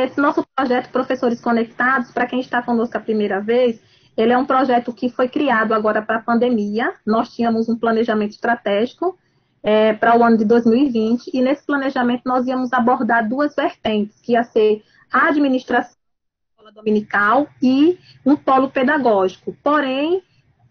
Esse nosso projeto Professores Conectados, para quem está conosco a primeira vez, ele é um projeto que foi criado agora para a pandemia. Nós tínhamos um planejamento estratégico para o ano de 2020, e nesse planejamento nós íamos abordar duas vertentes, que ia ser a administração da escola dominical e um polo pedagógico. Porém,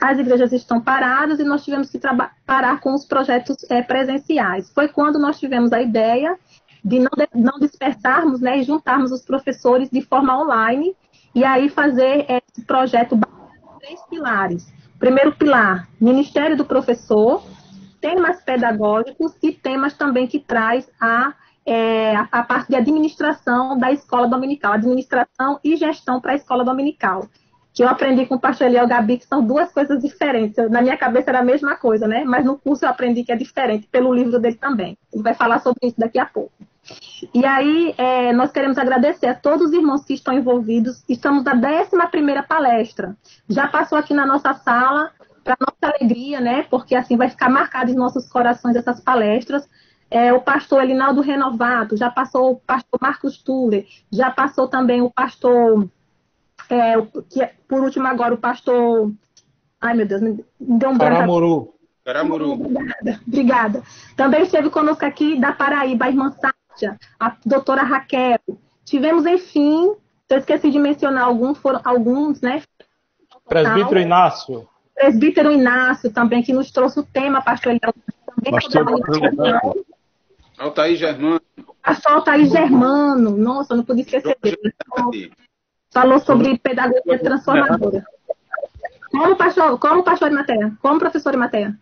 as igrejas estão paradas e nós tivemos que parar com os projetos presenciais. Foi quando nós tivemos a ideia de não dispersarmos, né, e juntarmos os professores de forma online, e aí fazer esse projeto baseado em 3 pilares. Primeiro pilar, Ministério do Professor, temas pedagógicos e temas também que traz a parte de administração da escola dominical, administração e gestão para a escola dominical, que eu aprendi com o pastor Eliel Gabi, que são duas coisas diferentes. Na minha cabeça era a mesma coisa, né? Mas no curso eu aprendi que é diferente, pelo livro dele também. Ele vai falar sobre isso daqui a pouco. E aí, nós queremos agradecer a todos os irmãos que estão envolvidos. Estamos na 11ª palestra. Já passou aqui na nossa sala, para nossa alegria, né? Porque assim vai ficar marcado em nossos corações essas palestras. O pastor Elinaldo Renovato, já passou o pastor Marcos Tuller, já passou também o pastor, por último agora, o pastor... Ai, meu Deus, me deu um branco. Caramuru. Obrigada. Também esteve conosco aqui da Paraíba, a irmã Sátia, a doutora Raquel. Tivemos, enfim, eu esqueci de mencionar alguns, né? Presbítero Inácio. Presbítero Inácio também, que nos trouxe o tema, pastor Eliel. Altair Germano. Pastor Altair Germano. Nossa, eu não podia esquecer dele. Falou sobre pedagogia transformadora. Como pastor de Matéia? Como professor de Matéia?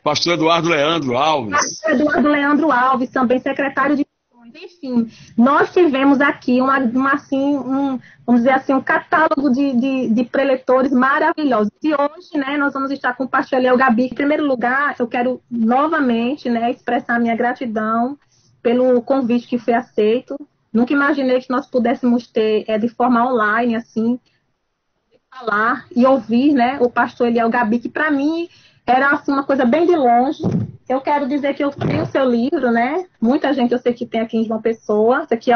Pastor Eduardo Leandro Alves. Pastor Eduardo Leandro Alves, também secretário de missões. Enfim, nós tivemos aqui vamos dizer assim, um catálogo de preletores maravilhosos. E hoje, né, nós vamos estar com o pastor Eliel Gabi. Em primeiro lugar, eu quero novamente, né, expressar a minha gratidão pelo convite que foi aceito. Nunca imaginei que nós pudéssemos ter de forma online, assim, falar e ouvir, né, o pastor Eliel Gabi, que para mim era assim, uma coisa bem de longe. Eu quero dizer que eu tenho o seu livro, né? Muita gente eu sei que tem aqui em João Pessoa. Isso aqui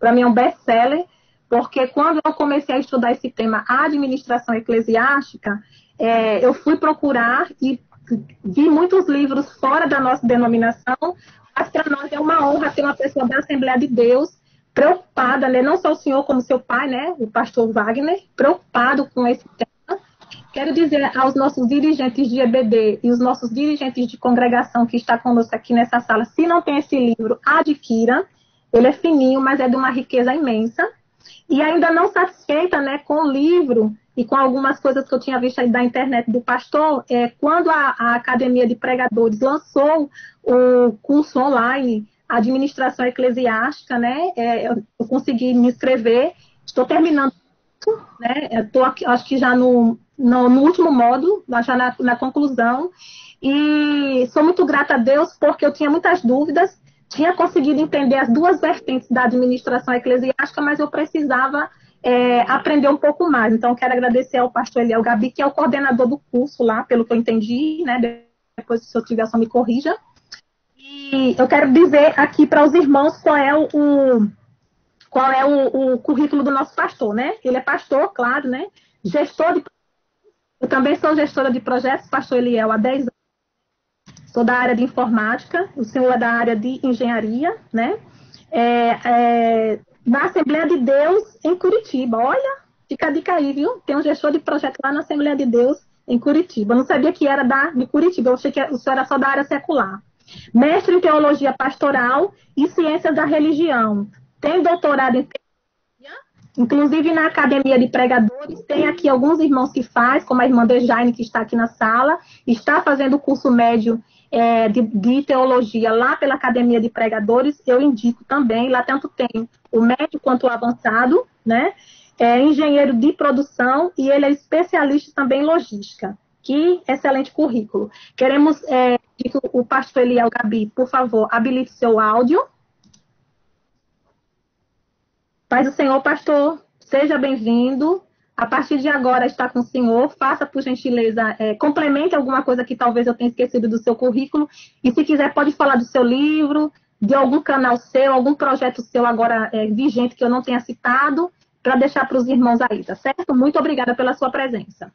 para mim é um best-seller, porque quando eu comecei a estudar esse tema, a administração eclesiástica, eu fui procurar e vi muitos livros fora da nossa denominação, mas para nós é uma honra ter uma pessoa da Assembleia de Deus preocupada, né? Não só o senhor como seu pai, né? O pastor Wagner, preocupado com esse tema. Quero dizer aos nossos dirigentes de EBD e os nossos dirigentes de congregação que está conosco aqui nessa sala, se não tem esse livro, adquira. Ele é fininho, mas é de uma riqueza imensa. E ainda não satisfeita, né, com o livro e com algumas coisas que eu tinha visto aí da internet do pastor, quando a Academia de Pregadores lançou o curso online, Administração Eclesiástica, né, eu consegui me inscrever, estou terminando, né, estou aqui, acho que já no último módulo, já na conclusão, e sou muito grata a Deus porque eu tinha muitas dúvidas, tinha conseguido entender as duas vertentes da administração eclesiástica, mas eu precisava aprender um pouco mais. Então, quero agradecer ao pastor Eliel Gabi, que é o coordenador do curso lá, pelo que eu entendi, né? Depois, se eu tiver, só me corrija. E eu quero dizer aqui para os irmãos qual é o currículo do nosso pastor, né? Ele é pastor, claro, né? Eu também sou gestora de projetos, pastor Eliel, há 10 anos. Sou da área de informática, o senhor é da área de engenharia, né? Na Assembleia de Deus, em Curitiba. Olha, fica a dica aí, viu? Tem um gestor de projeto lá na Assembleia de Deus, em Curitiba. Eu não sabia que era de Curitiba, eu achei que o senhor era só da área secular. Mestre em Teologia Pastoral e Ciências da Religião. Tem doutorado em Teologia, inclusive na Academia de Pregadores. Tem aqui alguns irmãos que faz, como a irmã Dejaine, que está aqui na sala. Está fazendo o curso médio de teologia lá pela Academia de Pregadores, eu indico também, lá tanto tem o médio quanto o avançado, né? Engenheiro de produção e ele é especialista também em logística. Que excelente currículo. Queremos que o pastor Eliel Gabi, por favor, habilite seu áudio. Paz do Senhor, pastor, seja bem-vindo. A partir de agora está com o senhor, faça por gentileza, complemente alguma coisa que talvez eu tenha esquecido do seu currículo, e se quiser pode falar do seu livro, de algum canal seu, algum projeto seu agora vigente que eu não tenha citado, para deixar para os irmãos aí, tá certo? Muito obrigada pela sua presença.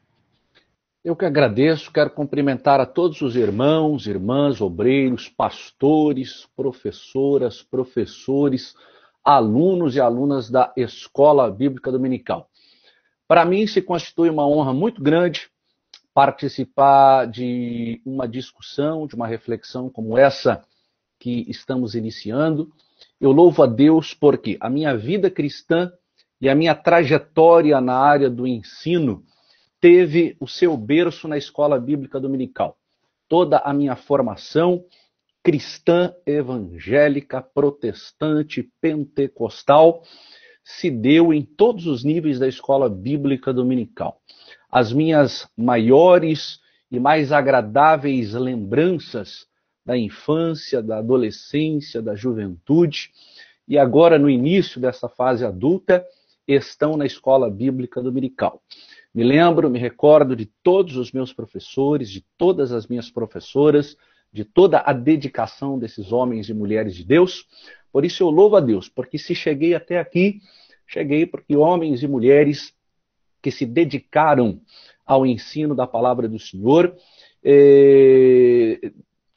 Eu que agradeço, quero cumprimentar a todos os irmãos, irmãs, obreiros, pastores, professoras, professores, alunos e alunas da Escola Bíblica Dominical. Para mim se constitui uma honra muito grande participar de uma discussão, de uma reflexão como essa que estamos iniciando. Eu louvo a Deus porque a minha vida cristã e a minha trajetória na área do ensino teve o seu berço na Escola Bíblica Dominical. Toda a minha formação cristã, evangélica, protestante, pentecostal, se deu em todos os níveis da Escola Bíblica Dominical. As minhas maiores e mais agradáveis lembranças da infância, da adolescência, da juventude e agora no início dessa fase adulta estão na Escola Bíblica Dominical. Me recordo de todos os meus professores, de todas as minhas professoras, de toda a dedicação desses homens e mulheres de Deus. Por isso eu louvo a Deus, porque se cheguei até aqui, cheguei porque homens e mulheres que se dedicaram ao ensino da palavra do Senhor,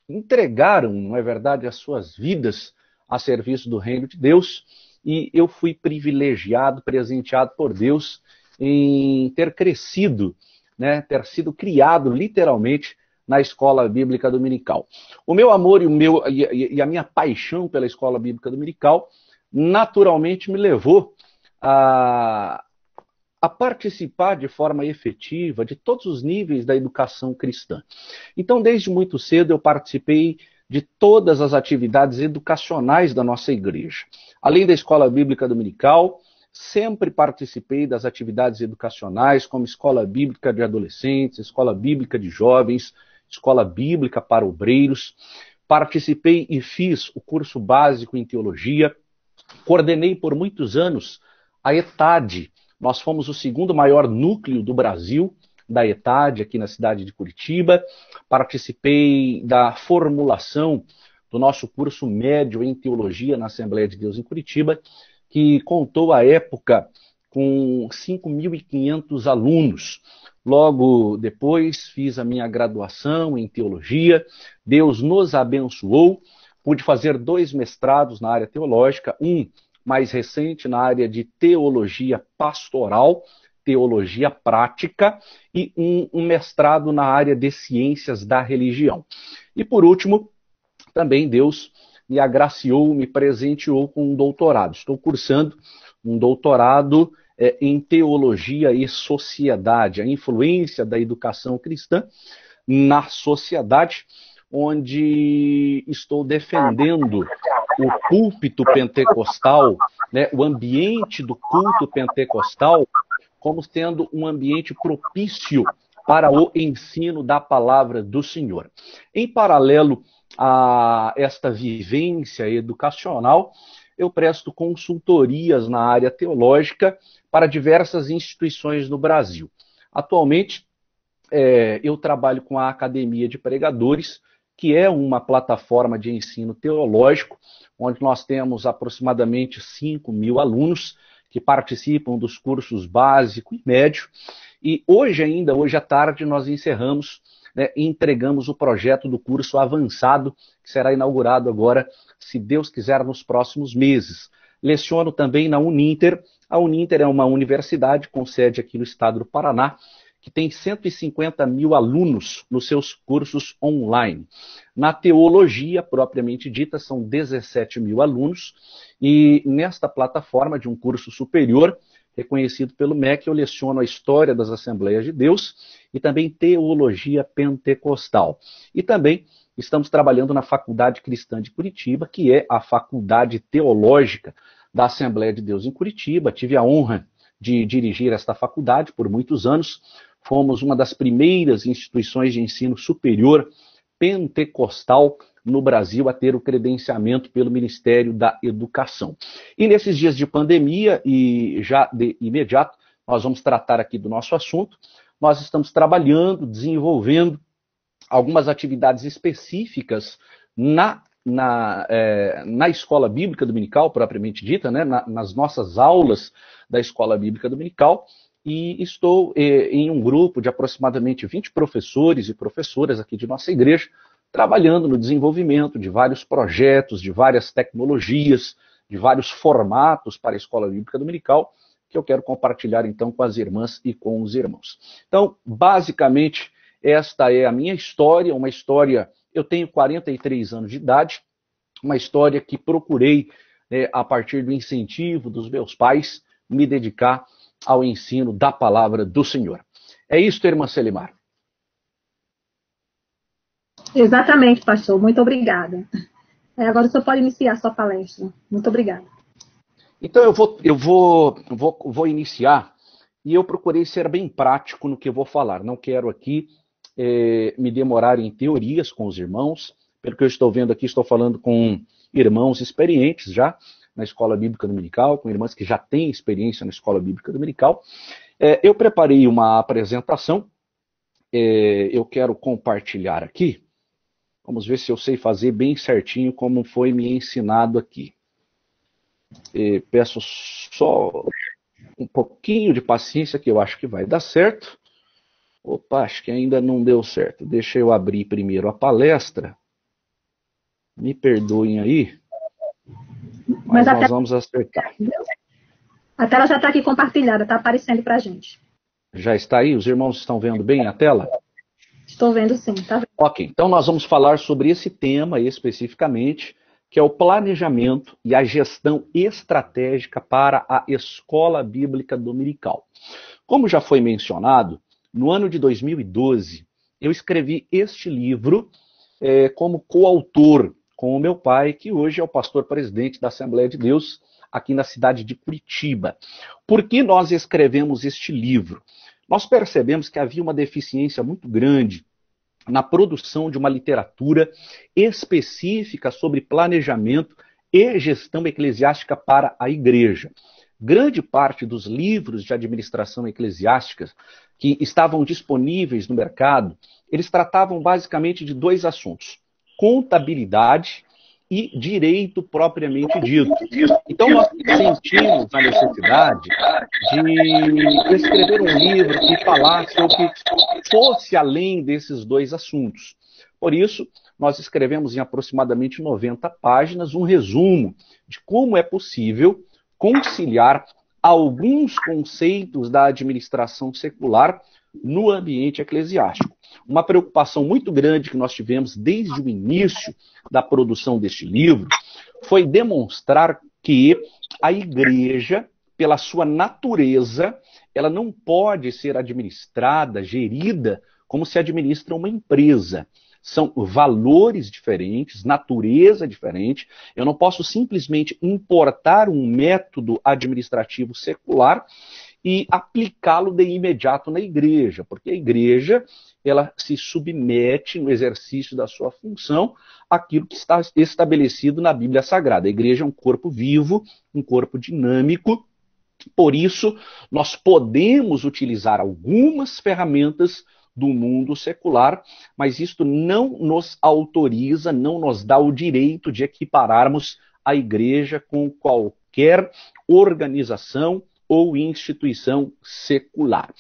entregaram, não é verdade, as suas vidas a serviço do reino de Deus, e eu fui privilegiado, presenteado por Deus em ter crescido, né, ter sido criado literalmente na Escola Bíblica Dominical. O meu amor e a minha paixão pela Escola Bíblica Dominical naturalmente me levou a participar de forma efetiva de todos os níveis da educação cristã. Então, desde muito cedo eu participei de todas as atividades educacionais da nossa igreja. Além da Escola Bíblica Dominical, sempre participei das atividades educacionais, como Escola Bíblica de Adolescentes, Escola Bíblica de Jovens, Escola Bíblica para Obreiros. Participei e fiz o curso básico em Teologia. Coordenei por muitos anos a ETAD. Nós fomos o segundo maior núcleo do Brasil, da ETAD, aqui na cidade de Curitiba. Participei da formulação do nosso curso médio em Teologia na Assembleia de Deus em Curitiba, que contou à época com 5.500 alunos. Logo depois fiz a minha graduação em Teologia, Deus nos abençoou, pude fazer 2 mestrados na área teológica, um mais recente na área de Teologia Pastoral, Teologia Prática, e um mestrado na área de Ciências da Religião. E por último, também Deus me agraciou, me presenteou com um doutorado. Estou cursando um doutorado em Teologia e Sociedade, a influência da educação cristã na sociedade, onde estou defendendo o púlpito pentecostal, né, o ambiente do culto pentecostal, como sendo um ambiente propício para o ensino da palavra do Senhor. Em paralelo a esta vivência educacional, eu presto consultorias na área teológica para diversas instituições no Brasil. Atualmente, eu trabalho com a Academia de Pregadores, que é uma plataforma de ensino teológico, onde nós temos aproximadamente 5.000 alunos que participam dos cursos básico e médio. E hoje à tarde, nós encerramos, e entregamos o projeto do curso avançado, que será inaugurado agora, se Deus quiser, nos próximos meses. Leciono também na Uninter. A Uninter é uma universidade com sede aqui no estado do Paraná, que tem 150.000 alunos nos seus cursos online. Na teologia, propriamente dita, são 17.000 alunos, e nesta plataforma de um curso superior, reconhecido pelo MEC, eu leciono a história das Assembleias de Deus e também teologia pentecostal. E também estamos trabalhando na Faculdade Cristã de Curitiba, que é a faculdade teológica da Assembleia de Deus em Curitiba. Tive a honra de dirigir esta faculdade por muitos anos. Fomos uma das primeiras instituições de ensino superior pentecostal no Brasil a ter o credenciamento pelo Ministério da Educação. E nesses dias de pandemia, e já de imediato, nós vamos tratar aqui do nosso assunto, nós estamos trabalhando, desenvolvendo algumas atividades específicas na na escola bíblica dominical, propriamente dita, né, nas nossas aulas da escola bíblica dominical, e estou em um grupo de aproximadamente 20 professores e professoras aqui de nossa igreja, trabalhando no desenvolvimento de vários projetos, de várias tecnologias, de vários formatos para a escola bíblica dominical, que eu quero compartilhar então com as irmãs e com os irmãos. Então, basicamente, esta é a minha história, uma história, eu tenho 43 anos de idade, uma história que procurei, a partir do incentivo dos meus pais, me dedicar ao ensino da palavra do Senhor. É isso, irmã Celimar. Exatamente, pastor. Muito obrigada. Agora o senhor pode iniciar a sua palestra. Muito obrigada. Então eu vou iniciar, e eu procurei ser bem prático no que eu vou falar. Não quero aqui me demorar em teorias com os irmãos. Pelo que eu estou vendo aqui, estou falando com irmãos experientes já na escola bíblica dominical, com irmãs que já têm experiência na escola bíblica dominical. Eu preparei uma apresentação, eu quero compartilhar aqui. Vamos ver se eu sei fazer bem certinho como foi me ensinado aqui. Peço só um pouquinho de paciência que eu acho que vai dar certo. Opa, acho que ainda não deu certo. Deixa eu abrir primeiro a palestra. Me perdoem aí. Mas nós vamos acertar. A tela já está aqui compartilhada, está aparecendo para a gente. Já está aí? Os irmãos estão vendo bem a tela? Estou vendo sim, tá vendo. Ok, então nós vamos falar sobre esse tema especificamente, que é o planejamento e a gestão estratégica para a escola bíblica dominical. Como já foi mencionado, no ano de 2012, eu escrevi este livro como coautor com o meu pai, que hoje é o pastor-presidente da Assembleia de Deus, aqui na cidade de Curitiba. Por que nós escrevemos este livro? Nós percebemos que havia uma deficiência muito grande na produção de uma literatura específica sobre planejamento e gestão eclesiástica para a igreja. Grande parte dos livros de administração eclesiástica que estavam disponíveis no mercado, eles tratavam basicamente de dois assuntos: contabilidade e direito propriamente dito. Então nós sentimos a necessidade de escrever um livro que falasse ou que fosse além desses dois assuntos. Por isso, nós escrevemos em aproximadamente 90 páginas um resumo de como é possível conciliar alguns conceitos da administração secular no ambiente eclesiástico. Uma preocupação muito grande que nós tivemos desde o início da produção deste livro foi demonstrar que a igreja, pela sua natureza, ela não pode ser administrada, gerida, como se administra uma empresa. São valores diferentes, natureza diferente. Eu não posso simplesmente importar um método administrativo secular e aplicá-lo de imediato na igreja, porque a igreja ela se submete no exercício da sua função àquilo que está estabelecido na Bíblia Sagrada. A igreja é um corpo vivo, um corpo dinâmico. Por isso, nós podemos utilizar algumas ferramentas do mundo secular, mas isto não nos autoriza, não nos dá o direito de equipararmos a igreja com qualquer organização ou instituição secular.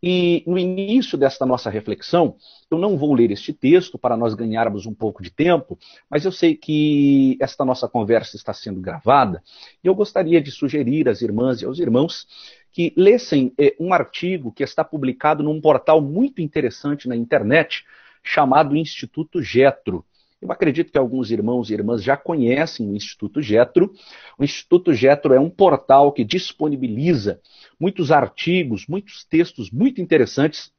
E no início desta nossa reflexão, eu não vou ler este texto para nós ganharmos um pouco de tempo, mas eu sei que esta nossa conversa está sendo gravada e eu gostaria de sugerir às irmãs e aos irmãos que lessem um artigo que está publicado num portal muito interessante na internet chamado Instituto Getro. Eu acredito que alguns irmãos e irmãs já conhecem o Instituto Getro. O Instituto Getro é um portal que disponibiliza muitos artigos, muitos textos muito interessantes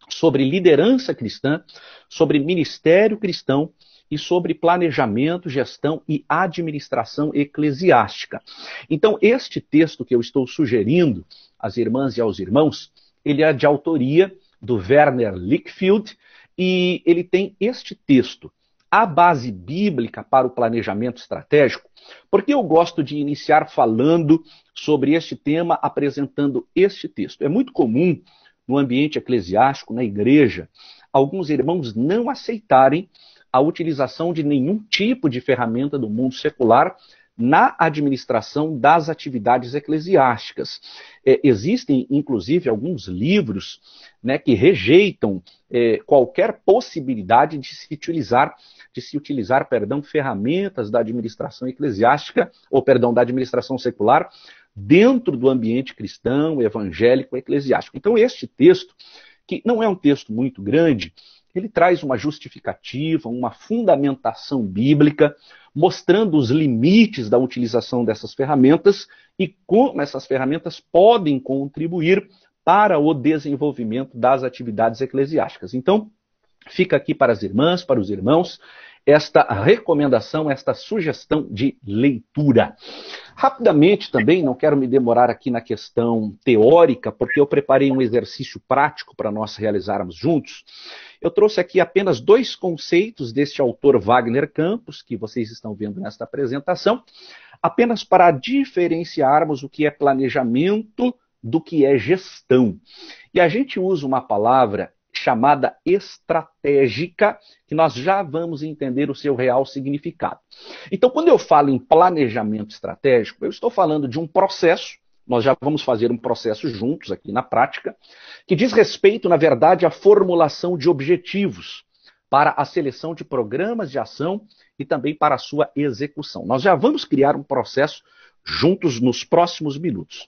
sobre liderança cristã, sobre ministério cristão e sobre planejamento, gestão e administração eclesiástica. Então, este texto que eu estou sugerindo às irmãs e aos irmãos, ele é de autoria do Werner Lickfield e ele tem este texto: a base bíblica para o planejamento estratégico. Porque eu gosto de iniciar falando sobre este tema, apresentando este texto. É muito comum no ambiente eclesiástico, na igreja, alguns irmãos não aceitarem a utilização de nenhum tipo de ferramenta do mundo secular na administração das atividades eclesiásticas. Existem, inclusive, alguns livros, né, que rejeitam qualquer possibilidade de se utilizar, ferramentas da administração eclesiástica, da administração secular, dentro do ambiente cristão, evangélico, eclesiástico. Então, este texto, que não é um texto muito grande, ele traz uma justificativa, uma fundamentação bíblica, mostrando os limites da utilização dessas ferramentas e como essas ferramentas podem contribuir para o desenvolvimento das atividades eclesiásticas. Então, fica aqui para as irmãs, para os irmãos, esta recomendação, esta sugestão de leitura. Rapidamente também, não quero me demorar aqui na questão teórica, porque eu preparei um exercício prático para nós realizarmos juntos. Eu trouxe aqui apenas 2 conceitos deste autor Wagner Campos, que vocês estão vendo nesta apresentação, apenas para diferenciarmos o que é planejamento do que é gestão. E a gente usa uma palavra chamada estratégica, que nós já vamos entender o seu real significado. Então, quando eu falo em planejamento estratégico, eu estou falando de um processo, nós já vamos fazer um processo juntos aqui na prática, que diz respeito, na verdade, à formulação de objetivos para a seleção de programas de ação e também para a sua execução. Nós já vamos criar um processo juntos nos próximos minutos.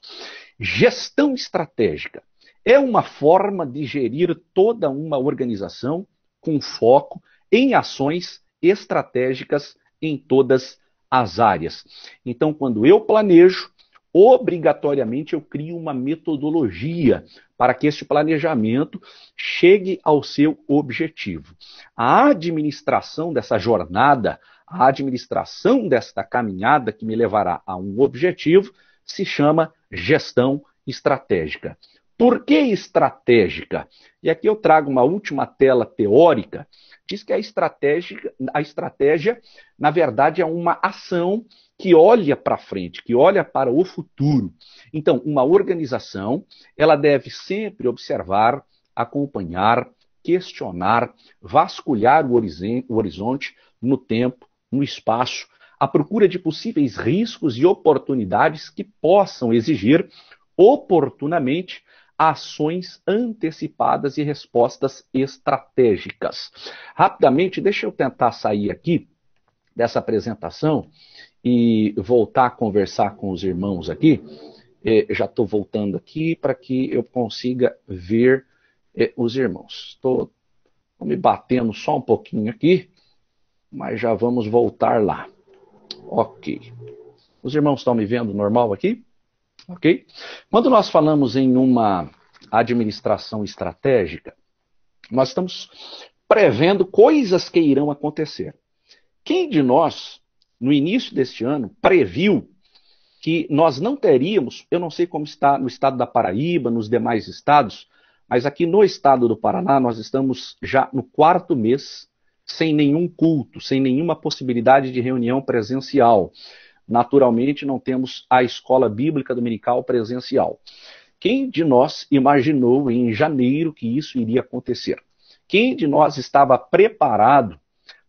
Gestão estratégica é uma forma de gerir toda uma organização com foco em ações estratégicas em todas as áreas. Então, quando eu planejo, obrigatoriamente eu crio uma metodologia para que esse planejamento chegue ao seu objetivo. A administração dessa jornada, a administração desta caminhada que me levará a um objetivo, se chama gestão estratégica. Por que estratégica? E aqui eu trago uma última tela teórica. Diz que a estratégia, na verdade, é uma ação que olha para frente, que olha para o futuro. Então, uma organização, ela deve sempre observar, acompanhar, questionar, vasculhar o horizonte no tempo, no espaço, à procura de possíveis riscos e oportunidades que possam exigir oportunamente ações antecipadas e respostas estratégicas. Rapidamente, deixa eu tentar sair aqui dessa apresentação e voltar a conversar com os irmãos aqui. Já estou voltando aqui para que eu consiga ver os irmãos. Estou me batendo só um pouquinho aqui, mas já vamos voltar lá. Ok. Os irmãos estão me vendo normal aqui? Ok? Quando nós falamos em uma administração estratégica, nós estamos prevendo coisas que irão acontecer. Quem de nós, no início deste ano, previu que nós não teríamos, eu não sei como está no estado da Paraíba, nos demais estados, mas aqui no estado do Paraná nós estamos já no 4º mês sem nenhum culto, sem nenhuma possibilidade de reunião presencial. Naturalmente, não temos a escola bíblica dominical presencial. Quem de nós imaginou em janeiro que isso iria acontecer? Quem de nós estava preparado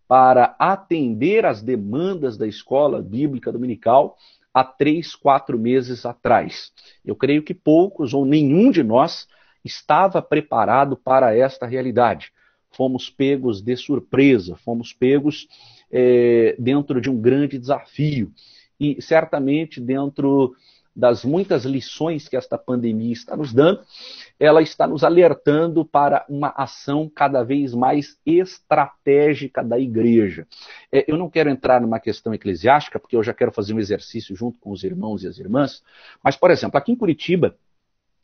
para atender às demandas da escola bíblica dominical há 3, 4 meses atrás? Eu creio que poucos ou nenhum de nós estava preparado para esta realidade. Fomos pegos de surpresa, fomos pegos dentro de um grande desafio. E certamente dentro das muitas lições que esta pandemia está nos dando, ela está nos alertando para uma ação cada vez mais estratégica da igreja. Eu não quero entrar numa questão eclesiástica, porque eu já quero fazer um exercício junto com os irmãos e as irmãs, mas, por exemplo, aqui em Curitiba,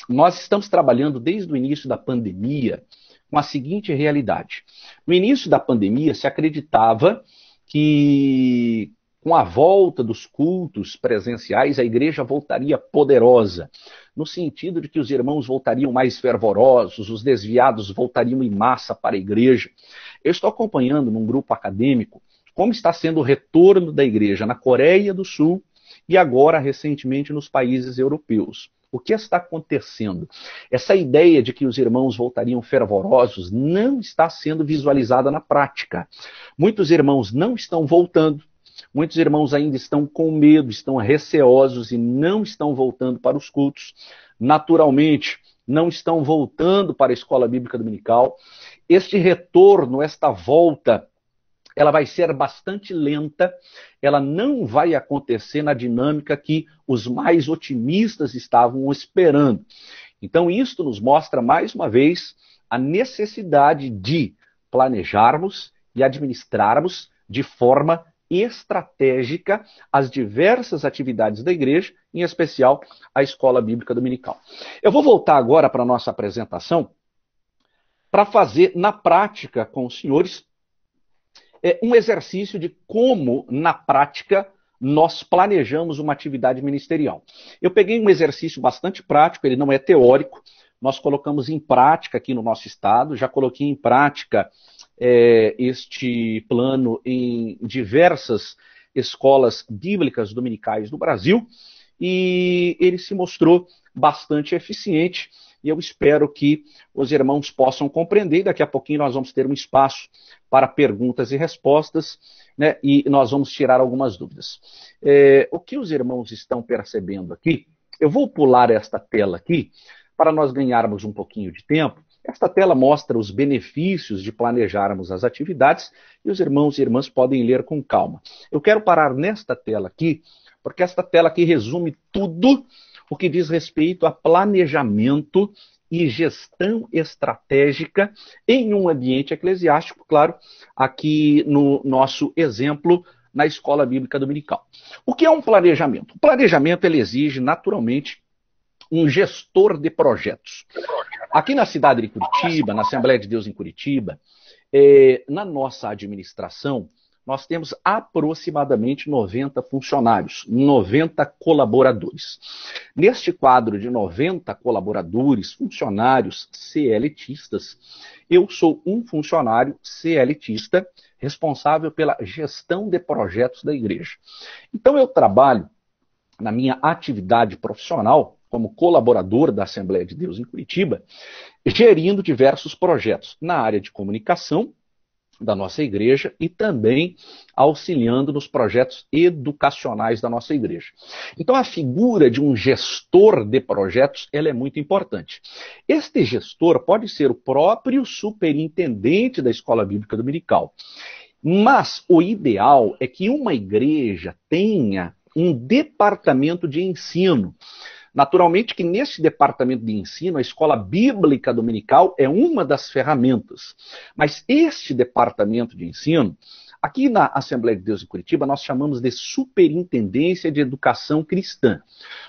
nós estamos trabalhando desde o início da pandemia com a seguinte realidade. No início da pandemia se acreditava que com a volta dos cultos presenciais, a igreja voltaria poderosa, no sentido de que os irmãos voltariam mais fervorosos, os desviados voltariam em massa para a igreja. Eu estou acompanhando num grupo acadêmico como está sendo o retorno da igreja na Coreia do Sul e agora, recentemente, nos países europeus. O que está acontecendo? Essa ideia de que os irmãos voltariam fervorosos não está sendo visualizada na prática. Muitos irmãos não estão voltando, muitos irmãos ainda estão com medo, estão receosos e não estão voltando para os cultos. Naturalmente, não estão voltando para a escola bíblica dominical. Este retorno, esta volta, ela vai ser bastante lenta, ela não vai acontecer na dinâmica que os mais otimistas estavam esperando. Então, isto nos mostra, mais uma vez, a necessidade de planejarmos e administrarmos de forma estratégica as diversas atividades da igreja, em especial a escola bíblica dominical. Eu vou voltar agora para a nossa apresentação para fazer na prática com os senhores um exercício de como, na prática, nós planejamos uma atividade ministerial. Eu peguei um exercício bastante prático, ele não é teórico, nós colocamos em prática aqui no nosso estado, já coloquei em prática este plano em diversas escolas bíblicas dominicais do Brasil, e ele se mostrou bastante eficiente, e eu espero que os irmãos possam compreender, e daqui a pouquinho nós vamos ter um espaço para perguntas e respostas, né, e nós vamos tirar algumas dúvidas. O que os irmãos estão percebendo aqui, eu vou pular esta tela aqui, para nós ganharmos um pouquinho de tempo. Esta tela mostra os benefícios de planejarmos as atividades, e os irmãos e irmãs podem ler com calma. Eu quero parar nesta tela aqui, porque esta tela aqui resume tudo o que diz respeito a planejamento e gestão estratégica em um ambiente eclesiástico, claro, aqui no nosso exemplo na escola bíblica dominical. O que é um planejamento? O planejamento ele exige, naturalmente, um gestor de projetos. Aqui na cidade de Curitiba, na Assembleia de Deus em Curitiba, na nossa administração, nós temos aproximadamente 90 funcionários, 90 colaboradores. Neste quadro de 90 colaboradores, funcionários CLTistas, eu sou um funcionário CLTista responsável pela gestão de projetos da igreja. Então eu trabalho na minha atividade profissional como colaborador da Assembleia de Deus em Curitiba, gerindo diversos projetos na área de comunicação da nossa igreja e também auxiliando nos projetos educacionais da nossa igreja. Então a figura de um gestor de projetos, ela é muito importante. Este gestor pode ser o próprio superintendente da escola bíblica dominical, mas o ideal é que uma igreja tenha um departamento de ensino. Naturalmente que nesse departamento de ensino, a escola bíblica dominical é uma das ferramentas. Mas este departamento de ensino, aqui na Assembleia de Deus em Curitiba, nós chamamos de Superintendência de Educação Cristã.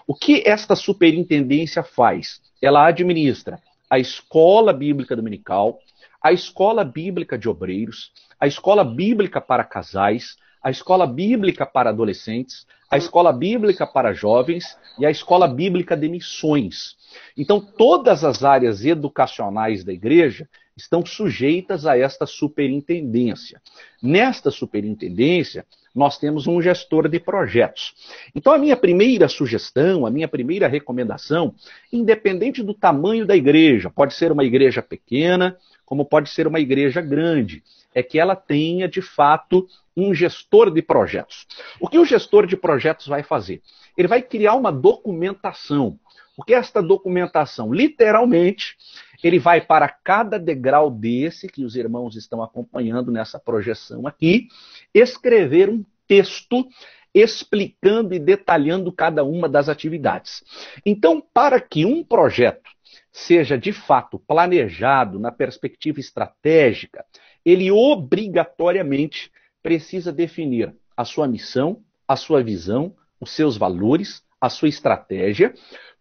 O que esta superintendência faz? Ela administra a escola bíblica dominical, a escola bíblica de obreiros, a escola bíblica para casais, a escola bíblica para adolescentes, a escola bíblica para jovens e a escola bíblica de missões. Então, todas as áreas educacionais da igreja estão sujeitas a esta superintendência. Nesta superintendência, nós temos um gestor de projetos. Então, a minha primeira sugestão, a minha primeira recomendação, independente do tamanho da igreja, pode ser uma igreja pequena, como pode ser uma igreja grande, é que ela tenha, de fato, um gestor de projetos. O que o gestor de projetos vai fazer? Ele vai criar uma documentação. O que é esta documentação? Literalmente, ele vai para cada degrau desse que os irmãos estão acompanhando nessa projeção aqui, escrever um texto explicando e detalhando cada uma das atividades. Então, para que um projeto seja de fato planejado na perspectiva estratégica, ele obrigatoriamente precisa definir a sua missão, a sua visão, os seus valores, a sua estratégia.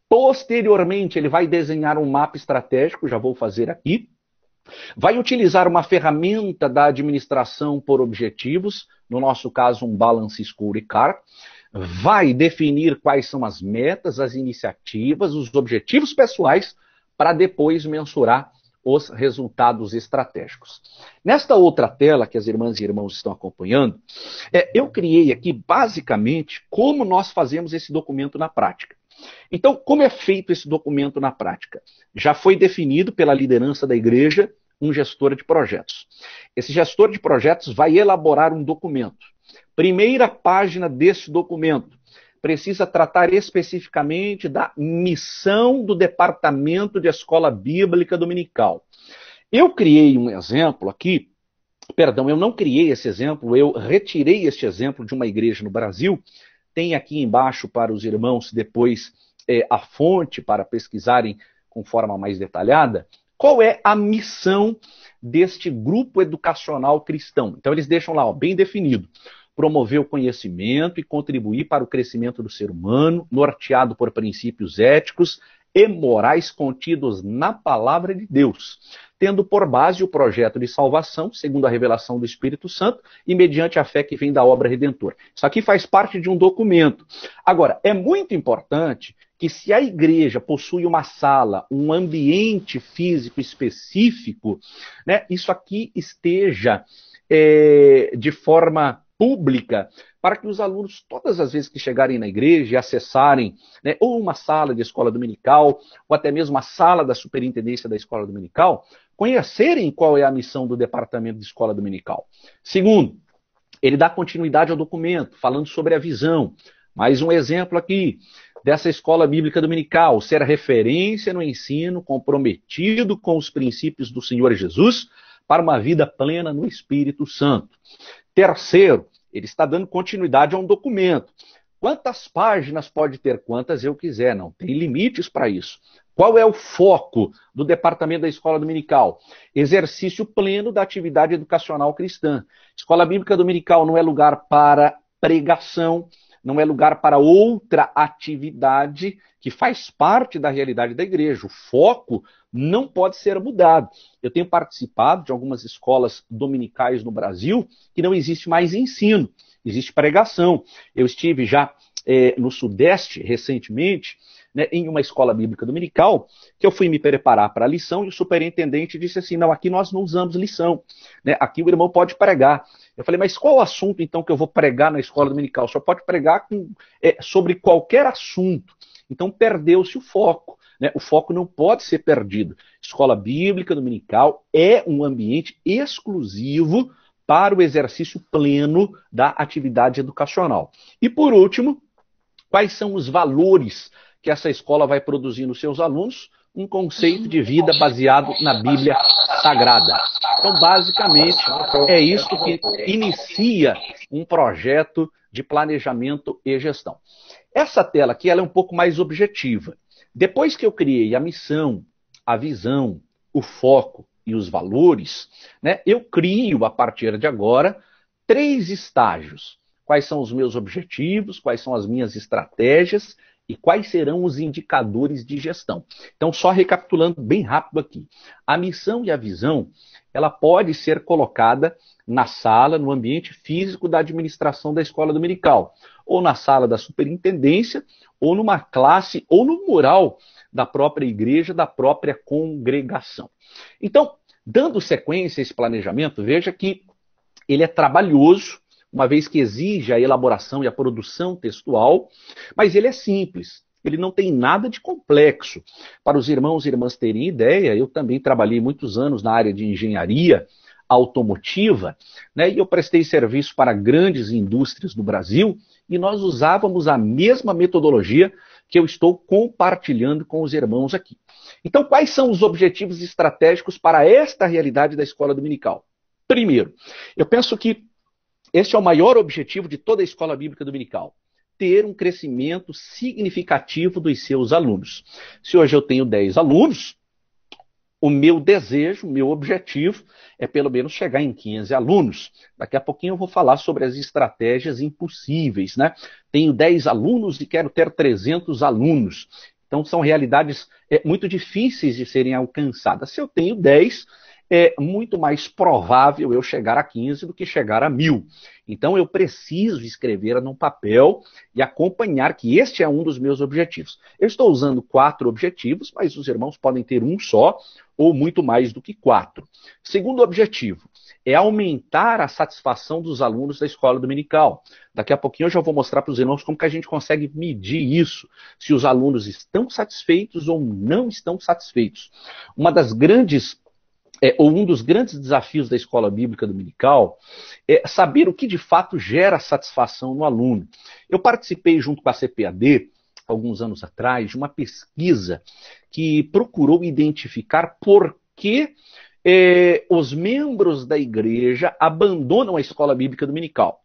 Posteriormente, ele vai desenhar um mapa estratégico, já vou fazer aqui. Vai utilizar uma ferramenta da administração por objetivos, no nosso caso um Balance Scorecard. Vai definir quais são as metas, as iniciativas, os objetivos pessoais, para depois mensurar os resultados estratégicos. Nesta outra tela que as irmãs e irmãos estão acompanhando, eu criei aqui basicamente como nós fazemos esse documento na prática. Então, como é feito esse documento na prática? Já foi definido pela liderança da igreja um gestor de projetos. Esse gestor de projetos vai elaborar um documento. Primeira página desse documento precisa tratar especificamente da missão do Departamento de Escola Bíblica Dominical. Eu criei um exemplo aqui, perdão, eu não criei esse exemplo, eu retirei este exemplo de uma igreja no Brasil. Tem aqui embaixo para os irmãos depois a fonte para pesquisarem com forma mais detalhada. Qual é a missão deste grupo educacional cristão? Então eles deixam lá, bem definido. Promover o conhecimento e contribuir para o crescimento do ser humano, norteado por princípios éticos e morais contidos na palavra de Deus, tendo por base o projeto de salvação, segundo a revelação do Espírito Santo, e mediante a fé que vem da obra redentora. Isso aqui faz parte de um documento. Agora, é muito importante que se a igreja possui uma sala, um ambiente físico específico, né, isso aqui esteja de forma pública, para que os alunos, todas as vezes que chegarem na igreja e acessarem, né, ou uma sala de escola dominical, ou até mesmo a sala da superintendência da escola dominical, conhecerem qual é a missão do departamento de escola dominical. Segundo, ele dá continuidade ao documento, falando sobre a visão. Mais um exemplo aqui dessa escola bíblica dominical, ser referência no ensino, comprometido com os princípios do Senhor Jesus, para uma vida plena no Espírito Santo. Terceiro, ele está dando continuidade a um documento. Quantas páginas pode ter? Quantas eu quiser, não tem limites para isso. Qual é o foco do departamento da escola dominical? Exercício pleno da atividade educacional cristã. Escola bíblica dominical não é lugar para pregação, não é lugar para outra atividade que faz parte da realidade da igreja. O foco não pode ser mudado. Eu tenho participado de algumas escolas dominicais no Brasil que não existe mais ensino, existe pregação. Eu estive já no Sudeste recentemente, né, em uma escola bíblica dominical, que eu fui me preparar para a lição e o superintendente disse assim, não, aqui nós não usamos lição, né, aqui o irmão pode pregar. Eu falei, mas qual o assunto então que eu vou pregar na escola dominical? Só pode pregar sobre qualquer assunto. Então perdeu-se o foco, né? O foco não pode ser perdido. Escola bíblica dominical é um ambiente exclusivo para o exercício pleno da atividade educacional. E por último, quais são os valores que essa escola vai produzir nos seus alunos? Um conceito de vida baseado na Bíblia Sagrada. Então, basicamente, é isso que inicia um projeto de planejamento e gestão. Essa tela aqui ela é um pouco mais objetiva. Depois que eu criei a missão, a visão, o foco e os valores, né, eu crio, a partir de agora, 3 estágios. Quais são os meus objetivos, quais são as minhas estratégias e quais serão os indicadores de gestão. Então, só recapitulando bem rápido aqui. A missão e a visão, ela pode ser colocada na sala, no ambiente físico da administração da escola dominical, ou na sala da superintendência, ou numa classe, ou no mural da própria igreja, da própria congregação. Então, dando sequência a esse planejamento, veja que ele é trabalhoso, uma vez que exige a elaboração e a produção textual, mas ele é simples, ele não tem nada de complexo. Para os irmãos e irmãs terem ideia, eu também trabalhei muitos anos na área de engenharia automotiva, né, e eu prestei serviço para grandes indústrias do Brasil, e nós usávamos a mesma metodologia que eu estou compartilhando com os irmãos aqui. Então, quais são os objetivos estratégicos para esta realidade da escola dominical? Primeiro, eu penso que este é o maior objetivo de toda a escola bíblica dominical, ter um crescimento significativo dos seus alunos. Se hoje eu tenho 10 alunos, o meu desejo, o meu objetivo é pelo menos chegar em 15 alunos. Daqui a pouquinho eu vou falar sobre as estratégias impossíveis, né? Tenho 10 alunos e quero ter 300 alunos. Então são realidades muito difíceis de serem alcançadas. Se eu tenho 10, é muito mais provável eu chegar a 15 do que chegar a 1000. Então eu preciso escrever num papel e acompanhar que este é um dos meus objetivos. Eu estou usando 4 objetivos, mas os irmãos podem ter um só ou muito mais do que 4. Segundo objetivo é aumentar a satisfação dos alunos da escola dominical. Daqui a pouquinho eu já vou mostrar para os irmãos como que a gente consegue medir isso, se os alunos estão satisfeitos ou não estão satisfeitos. Um dos grandes desafios da escola bíblica dominical é saber o que de fato gera satisfação no aluno. Eu participei junto com a CPAD, alguns anos atrás, de uma pesquisa que procurou identificar por que os membros da igreja abandonam a escola bíblica dominical.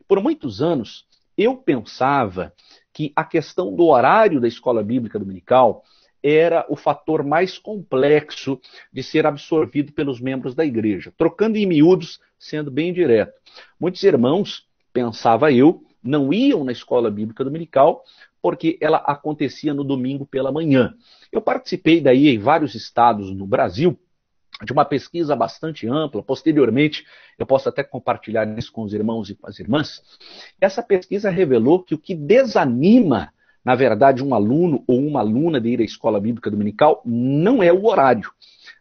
Por muitos anos, eu pensava que a questão do horário da escola bíblica dominical era o fator mais complexo de ser absorvido pelos membros da igreja. Trocando em miúdos, sendo bem direto. Muitos irmãos, pensava eu, não iam na escola bíblica dominical porque ela acontecia no domingo pela manhã. Eu participei daí em vários estados no Brasil, de uma pesquisa bastante ampla. Posteriormente, eu posso até compartilhar isso com os irmãos e com as irmãs. Essa pesquisa revelou que o que desanima, na verdade, um aluno ou uma aluna de ir à escola bíblica dominical não é o horário,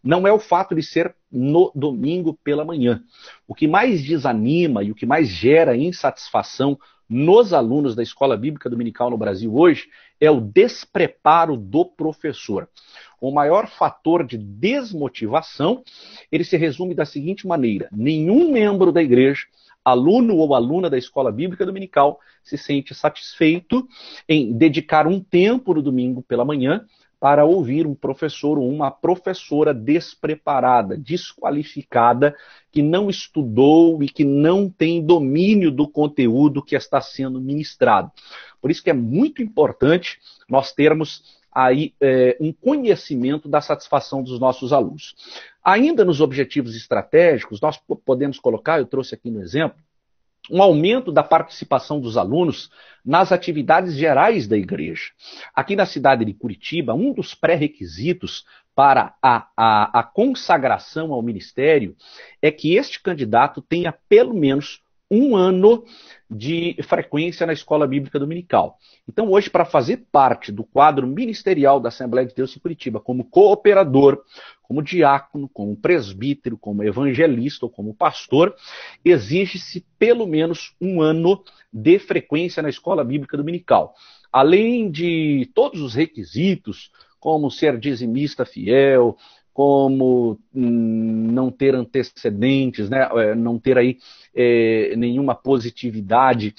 não é o fato de ser no domingo pela manhã. O que mais desanima e o que mais gera insatisfação nos alunos da escola bíblica dominical no Brasil hoje é o despreparo do professor. O maior fator de desmotivação, ele se resume da seguinte maneira: nenhum membro da igreja, aluno ou aluna da escola bíblica dominical, se sente satisfeito em dedicar um tempo no domingo pela manhã para ouvir um professor ou uma professora despreparada, desqualificada, que não estudou e que não tem domínio do conteúdo que está sendo ministrado. Por isso que é muito importante nós termos aí um conhecimento da satisfação dos nossos alunos. Ainda nos objetivos estratégicos, nós podemos colocar, eu trouxe aqui no exemplo, um aumento da participação dos alunos nas atividades gerais da igreja. Aqui na cidade de Curitiba, um dos pré-requisitos para a consagração ao ministério é que este candidato tenha pelo menos um ano de frequência na escola bíblica dominical. Então hoje, para fazer parte do quadro ministerial da Assembleia de Deus em Curitiba, como cooperador, como diácono, como presbítero, como evangelista ou como pastor, exige-se pelo menos um ano de frequência na escola bíblica dominical. Além de todos os requisitos, como ser dizimista fiel, como não ter antecedentes, né? Não ter aí nenhuma positividade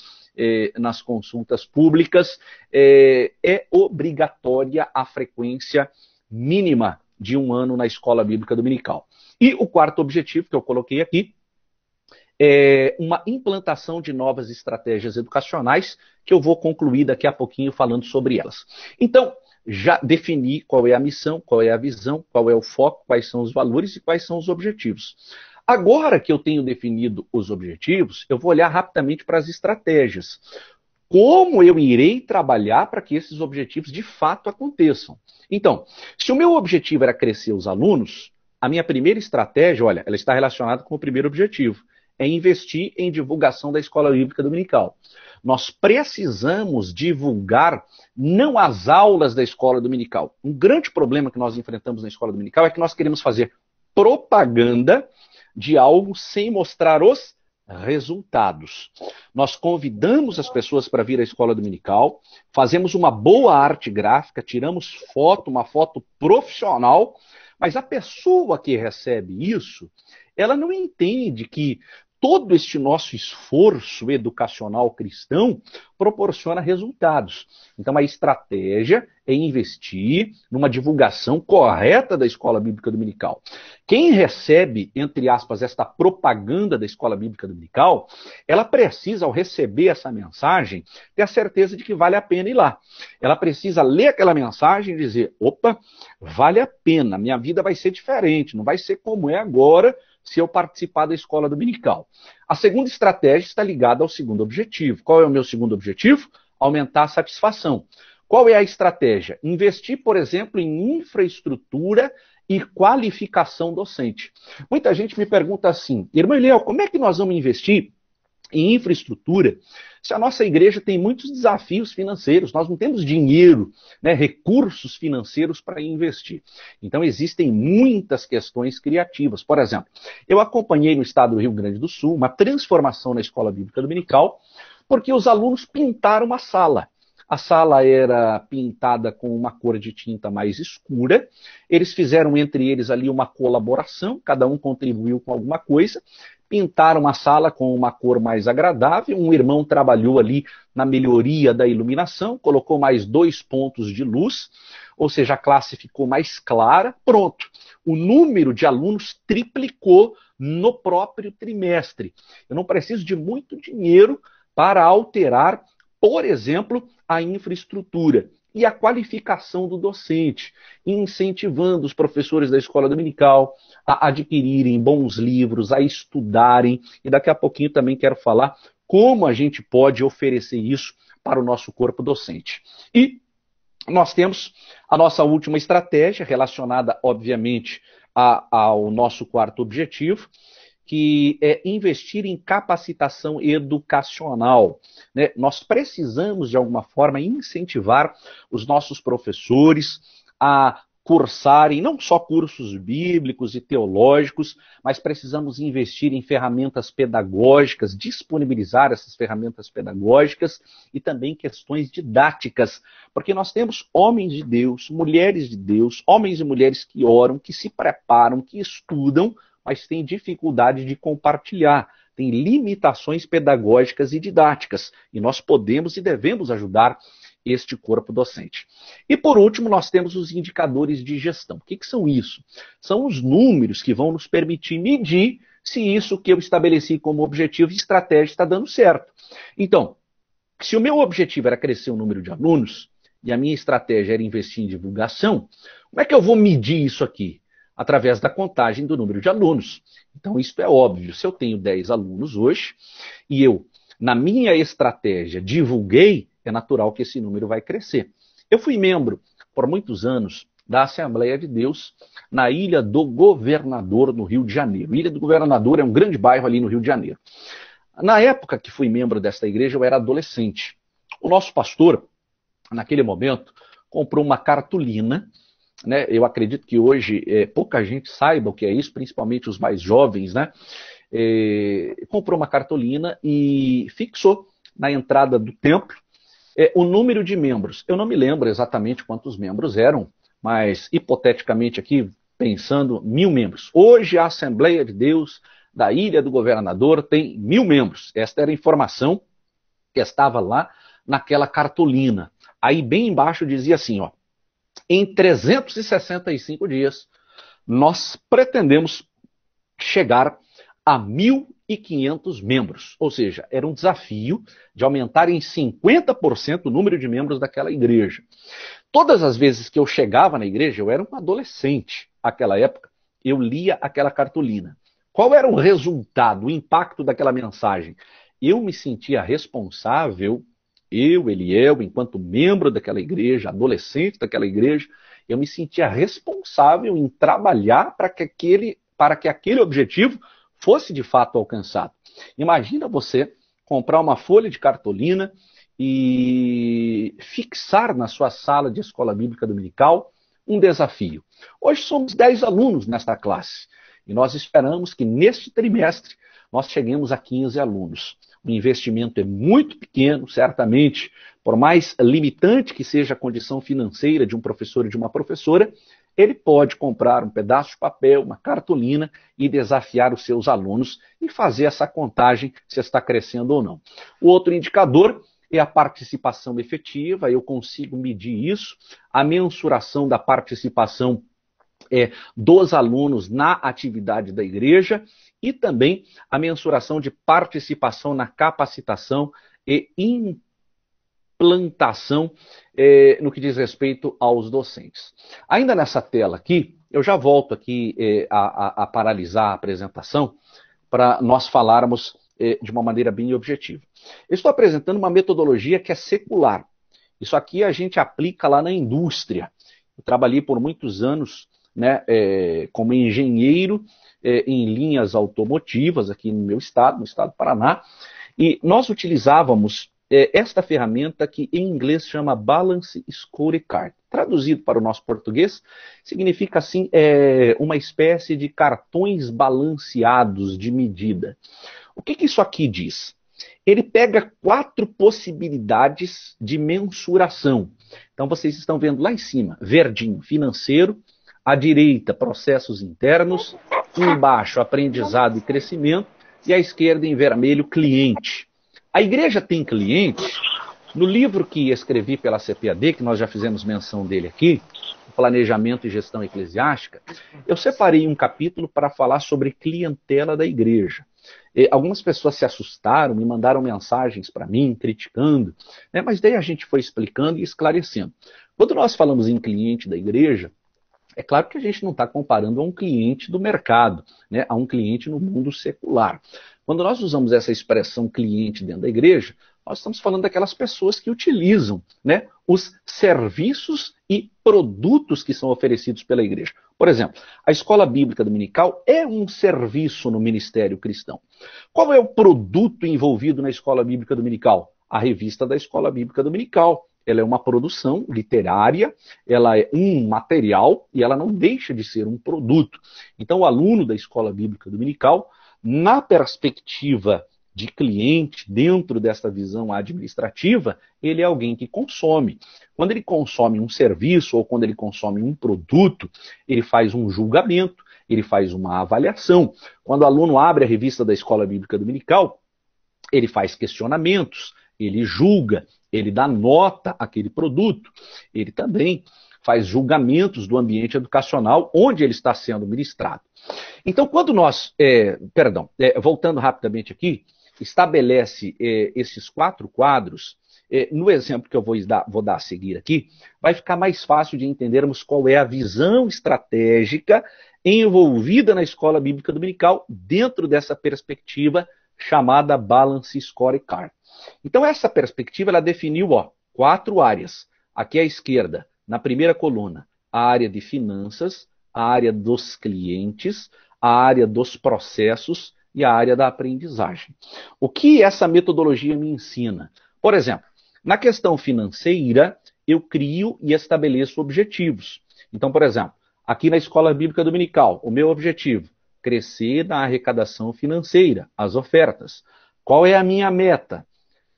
nas consultas públicas, é obrigatória a frequência mínima de um ano na escola bíblica dominical. E o quarto objetivo que eu coloquei aqui é uma implantação de novas estratégias educacionais, que eu vou concluir daqui a pouquinho falando sobre elas. Então, já defini qual é a missão, qual é a visão, qual é o foco, quais são os valores e quais são os objetivos. Agora que eu tenho definido os objetivos, eu vou olhar rapidamente para as estratégias. Como eu irei trabalhar para que esses objetivos de fato aconteçam? Então, se o meu objetivo era crescer os alunos, a minha primeira estratégia, olha, ela está relacionada com o primeiro objetivo, é investir em divulgação da escola bíblica dominical. Nós precisamos divulgar não as aulas da escola dominical. Um grande problema que nós enfrentamos na escola dominical é que nós queremos fazer propaganda de algo sem mostrar os resultados. Nós convidamos as pessoas para vir à escola dominical, fazemos uma boa arte gráfica, tiramos foto, uma foto profissional, mas a pessoa que recebe isso, ela não entende que todo este nosso esforço educacional cristão proporciona resultados. Então a estratégia é investir numa divulgação correta da escola bíblica dominical. Quem recebe, entre aspas, esta propaganda da escola bíblica dominical, ela precisa, ao receber essa mensagem, ter a certeza de que vale a pena ir lá. Ela precisa ler aquela mensagem e dizer, opa, vale a pena, minha vida vai ser diferente, não vai ser como é agora, se eu participar da escola dominical. A segunda estratégia está ligada ao segundo objetivo. Qual é o meu segundo objetivo? Aumentar a satisfação. Qual é a estratégia? Investir, por exemplo, em infraestrutura e qualificação docente. Muita gente me pergunta assim, irmão Eliel, como é que nós vamos investir em infraestrutura se a nossa igreja tem muitos desafios financeiros? Nós não temos dinheiro, né, recursos financeiros para investir. Então existem muitas questões criativas. Por exemplo, eu acompanhei no estado do Rio Grande do Sul uma transformação na escola bíblica dominical porque os alunos pintaram uma sala. A sala era pintada com uma cor de tinta mais escura. Eles fizeram entre eles ali uma colaboração, cada um contribuiu com alguma coisa. Pintaram a sala com uma cor mais agradável. Um irmão trabalhou ali na melhoria da iluminação, colocou mais 2 pontos de luz, ou seja, a classe ficou mais clara. Pronto. O número de alunos triplicou no próprio trimestre. Eu não preciso de muito dinheiro para alterar, por exemplo, a infraestrutura e a qualificação do docente, incentivando os professores da escola dominical a adquirirem bons livros, a estudarem, e daqui a pouquinho também quero falar como a gente pode oferecer isso para o nosso corpo docente. E nós temos a nossa última estratégia, relacionada, obviamente, ao nosso quarto objetivo, que é investir em capacitação educacional, né? Nós precisamos, de alguma forma, incentivar os nossos professores a cursarem não só cursos bíblicos e teológicos, mas precisamos investir em ferramentas pedagógicas, disponibilizar essas ferramentas pedagógicas e também questões didáticas, porque nós temos homens de Deus, mulheres de Deus, homens e mulheres que oram, que se preparam, que estudam, mas têm dificuldade de compartilhar, tem limitações pedagógicas e didáticas, e nós podemos e devemos ajudar este corpo docente. E por último, nós temos os indicadores de gestão. O que são isso? São os números que vão nos permitir medir se isso que eu estabeleci como objetivo e estratégia está dando certo. Então, se o meu objetivo era crescer o número de alunos, e a minha estratégia era investir em divulgação, como é que eu vou medir isso aqui? Através da contagem do número de alunos. Então, isso é óbvio. Se eu tenho 10 alunos hoje, e eu, na minha estratégia, divulguei, é natural que esse número vai crescer. Eu fui membro, por muitos anos, da Assembleia de Deus, na Ilha do Governador, no Rio de Janeiro. Ilha do Governador é um grande bairro ali no Rio de Janeiro. Na época que fui membro desta igreja, eu era adolescente. O nosso pastor, naquele momento, comprou uma cartolina, né? Eu acredito que hoje pouca gente saiba o que é isso, principalmente os mais jovens, né? Comprou uma cartolina e fixou na entrada do templo o número de membros. Eu não me lembro exatamente quantos membros eram, mas hipoteticamente aqui, pensando, 1000 membros. Hoje a Assembleia de Deus da Ilha do Governador tem 1000 membros. Esta era a informação que estava lá naquela cartolina. Aí bem embaixo dizia assim, ó, em 365 dias, nós pretendemos chegar a 1.500 membros. Ou seja, era um desafio de aumentar em 50% o número de membros daquela igreja. Todas as vezes que eu chegava na igreja, eu era um adolescente naquela época, eu lia aquela cartolina. Qual era o resultado, o impacto daquela mensagem? Eu me sentia responsável. Eu, Eliel, enquanto membro daquela igreja, adolescente daquela igreja, eu me sentia responsável em trabalhar para que aquele objetivo fosse de fato alcançado. Imagina você comprar uma folha de cartolina e fixar na sua sala de escola bíblica dominical um desafio. Hoje somos 10 alunos nesta classe e nós esperamos que neste trimestre nós cheguemos a 15 alunos. O investimento é muito pequeno, certamente, por mais limitante que seja a condição financeira de um professor e de uma professora, ele pode comprar um pedaço de papel, uma cartolina e desafiar os seus alunos e fazer essa contagem se está crescendo ou não. O outro indicador é a participação efetiva, eu consigo medir isso, a mensuração da participação dos alunos na atividade da igreja e também a mensuração de participação na capacitação e implantação no que diz respeito aos docentes. Ainda nessa tela aqui, eu já volto aqui a paralisar a apresentação para nós falarmos de uma maneira bem objetiva. Eu estou apresentando uma metodologia que é secular. Isso aqui a gente aplica lá na indústria. Eu trabalhei por muitos anos né, como engenheiro em linhas automotivas aqui no meu estado, no estado do Paraná, e nós utilizávamos esta ferramenta que em inglês chama Balance Scorecard. Traduzido para o nosso português, significa assim, uma espécie de cartões balanceados de medida. O que isso aqui diz? Ele pega 4 possibilidades de mensuração. Então vocês estão vendo lá em cima, verdinho, financeiro, à direita, processos internos, embaixo, aprendizado e crescimento, e à esquerda, em vermelho, cliente. A igreja tem cliente. No livro que escrevi pela CPAD, que nós já fizemos menção dele aqui, Planejamento e Gestão Eclesiástica, eu separei um capítulo para falar sobre clientela da igreja. Algumas pessoas se assustaram, me mandaram mensagens para mim, criticando, né? Mas daí a gente foi explicando e esclarecendo. Quando nós falamos em cliente da igreja, é claro que a gente não está comparando a um cliente do mercado, né? A um cliente no mundo secular. Quando nós usamos essa expressão cliente dentro da igreja, nós estamos falando daquelas pessoas que utilizam, né, os serviços e produtos que são oferecidos pela igreja. Por exemplo, a Escola Bíblica Dominical é um serviço no ministério cristão. Qual é o produto envolvido na Escola Bíblica Dominical? A revista da Escola Bíblica Dominical. Ela é uma produção literária, ela é um material e ela não deixa de ser um produto. Então, o aluno da Escola Bíblica Dominical, na perspectiva de cliente, dentro dessa visão administrativa, ele é alguém que consome. Quando ele consome um serviço ou quando ele consome um produto, ele faz um julgamento, ele faz uma avaliação. Quando o aluno abre a revista da Escola Bíblica Dominical, ele faz questionamentos, ele julga, ele dá nota àquele produto, ele também faz julgamentos do ambiente educacional onde ele está sendo ministrado. Então, quando nós, voltando rapidamente aqui, estabelece esses 4 quadros, no exemplo que eu vou dar a seguir aqui, vai ficar mais fácil de entendermos qual é a visão estratégica envolvida na Escola Bíblica Dominical dentro dessa perspectiva chamada Balance Scorecard. Então, essa perspectiva ela definiu 4 áreas. Aqui à esquerda, na primeira coluna, a área de finanças, a área dos clientes, a área dos processos e a área da aprendizagem. O que essa metodologia me ensina? Por exemplo, na questão financeira, eu crio e estabeleço objetivos. Então, por exemplo, aqui na Escola Bíblica Dominical, o meu objetivo, crescer na arrecadação financeira, as ofertas. Qual é a minha meta?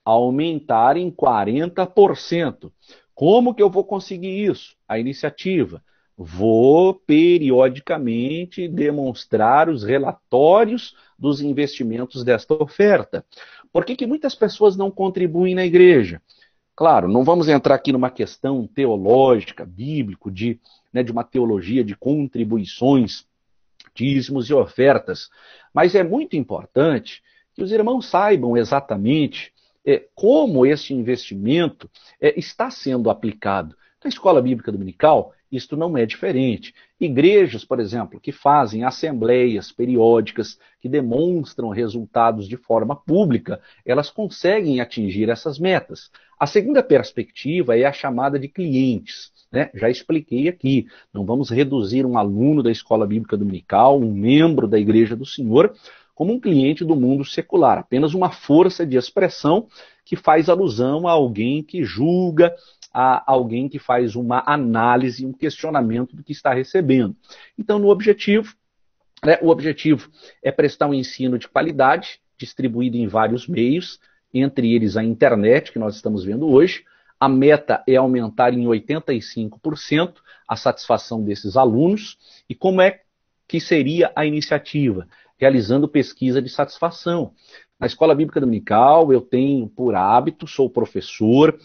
Aumentar em 40%. Como que eu vou conseguir isso? A iniciativa. Vou periodicamente demonstrar os relatórios dos investimentos desta oferta. Por que muitas pessoas não contribuem na igreja? Claro, não vamos entrar aqui numa questão teológica, bíblico, de uma teologia de contribuições, dízimos e ofertas, mas é muito importante que os irmãos saibam exatamente como este investimento está sendo aplicado. Na Escola Bíblica Dominical, isto não é diferente. Igrejas, por exemplo, que fazem assembleias periódicas, que demonstram resultados de forma pública, elas conseguem atingir essas metas. A segunda perspectiva é a chamada de clientes. Já expliquei aqui, não vamos reduzir um aluno da Escola Bíblica Dominical, um membro da Igreja do Senhor, como um cliente do mundo secular, apenas uma força de expressão que faz alusão a alguém que julga, a alguém que faz uma análise, um questionamento do que está recebendo. Então, o objetivo é prestar um ensino de qualidade, distribuído em vários meios, entre eles a internet, que nós estamos vendo hoje. A meta é aumentar em 85% a satisfação desses alunos. E como é que seria a iniciativa? Realizando pesquisa de satisfação. Na Escola Bíblica Dominical, eu tenho por hábito, sou professor,